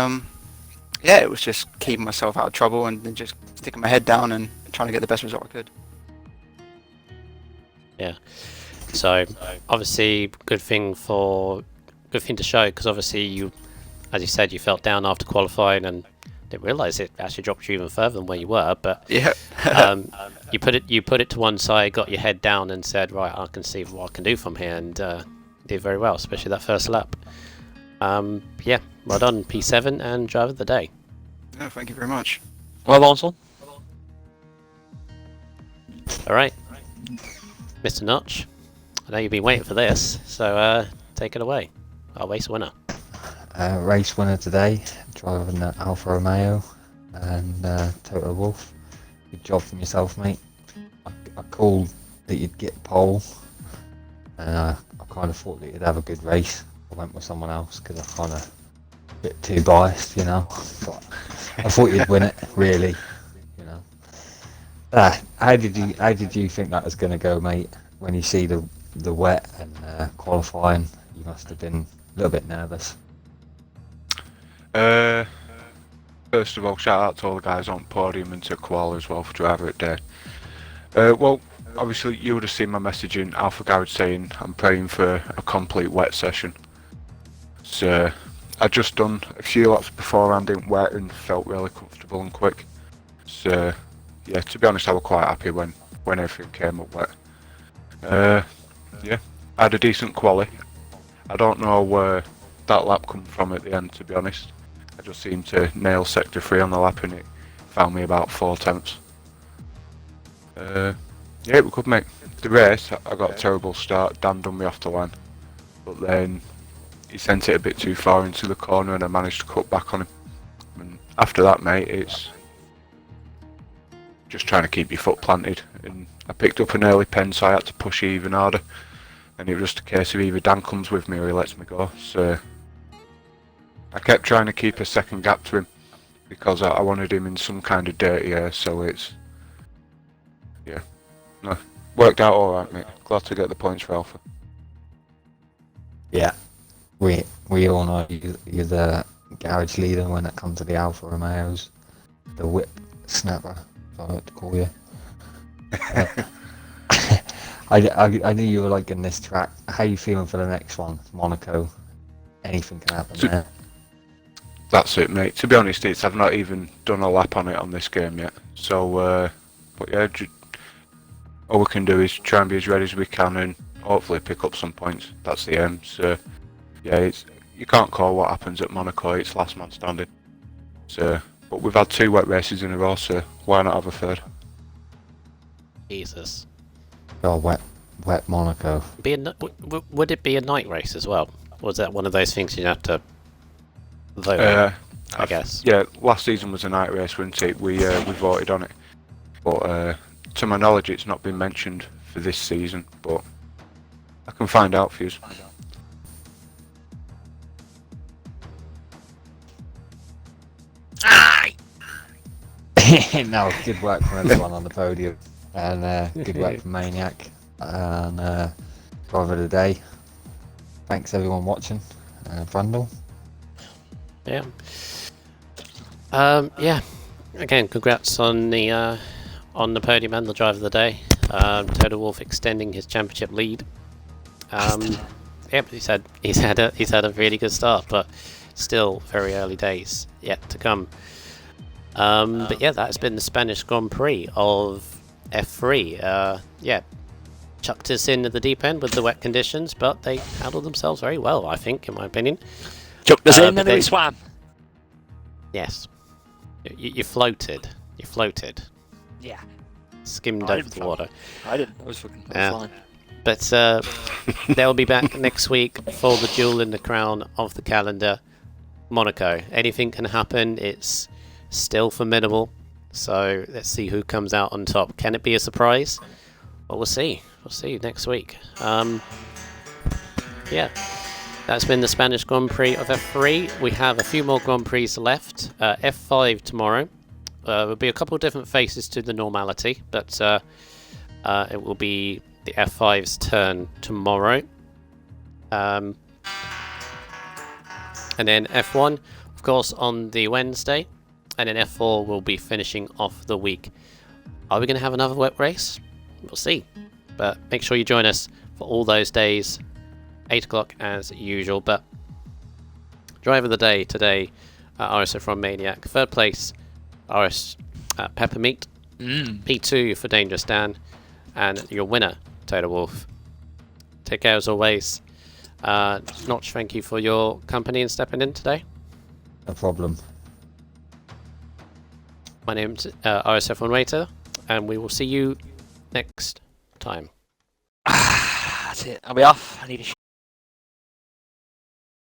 yeah, it was just keeping myself out of trouble and then just sticking my head down and trying to get the best result I could. Yeah. So obviously good thing to show, because obviously you, as you said, you felt down after qualifying and didn't realise it actually dropped you even further than where you were. But yeah, you put it to one side, got your head down, and said, right, I can see what I can do from here, and did very well, especially that first lap. Yeah, well done, P7 and driver of the day. Oh, thank you very much. Well done, son. All right, Mr. Notch, I know you've been waiting for this, so take it away. Our race winner. Race winner today, driving the Alfa Romeo and Total Wolf. Good job from yourself, mate. I called that you'd get pole, and I kind of thought that you'd have a good race. I went with someone else because I kind of a bit too biased, you know. But I thought you'd win it, really, you know. How did you think that was going to go, mate? When you see the wet and qualifying, you must have been a little bit nervous. First of all, shout out to all the guys on podium and to Koala as well for driver at day. Well, obviously you would have seen my message in Alpha Garage saying I'm praying for a complete wet session. So I'd just done a few laps beforehand in wet and felt really comfortable and quick. So yeah, to be honest, I was quite happy when everything came up wet. Yeah, I had a decent quali. I don't know where that lap come from at the end, to be honest. I just seemed to nail sector 3 on the lap and it found me about 4 tenths. Yeah, it was good, mate. The race, I got a terrible start. Dan done me off the line, but then he sent it a bit too far into the corner and I managed to cut back on him. And after that, mate, it's just trying to keep your foot planted. And I picked up an early pen, so I had to push even harder. And it was just a case of either Dan comes with me or he lets me go. So I kept trying to keep a second gap to him, because I wanted him in some kind of dirty air. So it's no, worked out all right, mate. Glad to get the points for Alpha. Yeah, we all know you're the garage leader when it comes to the Alfa Romeos, the whip snapper, as I like to call you. I knew you were liking this track. How are you feeling for the next one, Monaco? Anything can happen there. That's it, mate. To be honest, I've not even done a lap on it on this game yet. So, but yeah, all we can do is try and be as ready as we can and hopefully pick up some points. That's the aim. So, yeah, you can't call what happens at Monaco. It's last man standing. So, but we've had 2 wet races in a row, so why not have a third? Jesus. Oh, wet Monaco. Would it be a night race as well? Or was that one of those things you have to vote on, I guess? Yeah, last season was a night race, wasn't it? We voted on it. But to my knowledge, it's not been mentioned for this season, but I can find out for you. No, good work from everyone on the podium, and good work from Maniac and driver of the day. Thanks everyone watching. Brundle. Yeah. Yeah. Again, congrats on the podium and the driver of the day. Total Wolf extending his championship lead. Yeah, he's had a really good start, but still very early days yet to come. But yeah, that has been the Spanish Grand Prix of F3. Yeah, chucked us into the deep end with the wet conditions, but they handled themselves very well, I think, in my opinion. Chucked us in and but then we swam. Yes. You floated. You floated. Yeah. Skimmed I over didn't the float. water. I didn't. I was Yeah. fine. But they'll be back next week for the jewel in the crown of the calendar, Monaco. Anything can happen. It's still formidable. So let's see who comes out on top. Can it be a surprise? Well, we'll see. We'll see next week. Yeah. That's been the Spanish Grand Prix of F3. We have a few more Grand Prix left. F5 tomorrow. There'll be a couple of different faces to the normality, but it will be the F5's turn tomorrow. And then F1, of course, on the Wednesday. And then F4 will be finishing off the week. Are we going to have another wet race? We'll see. But make sure you join us for all those days. 8 o'clock as usual. But driver of the day today, RSF1 Maniac. 3rd place, RS Peppermeat. P2 for Dangerous Dan. And your winner, Total Wolf. Take care as always. Notch, thank you for your company and stepping in today. No problem. My name's RSF1 Waiter, and we will see you next time. That's it. Are we off? I need a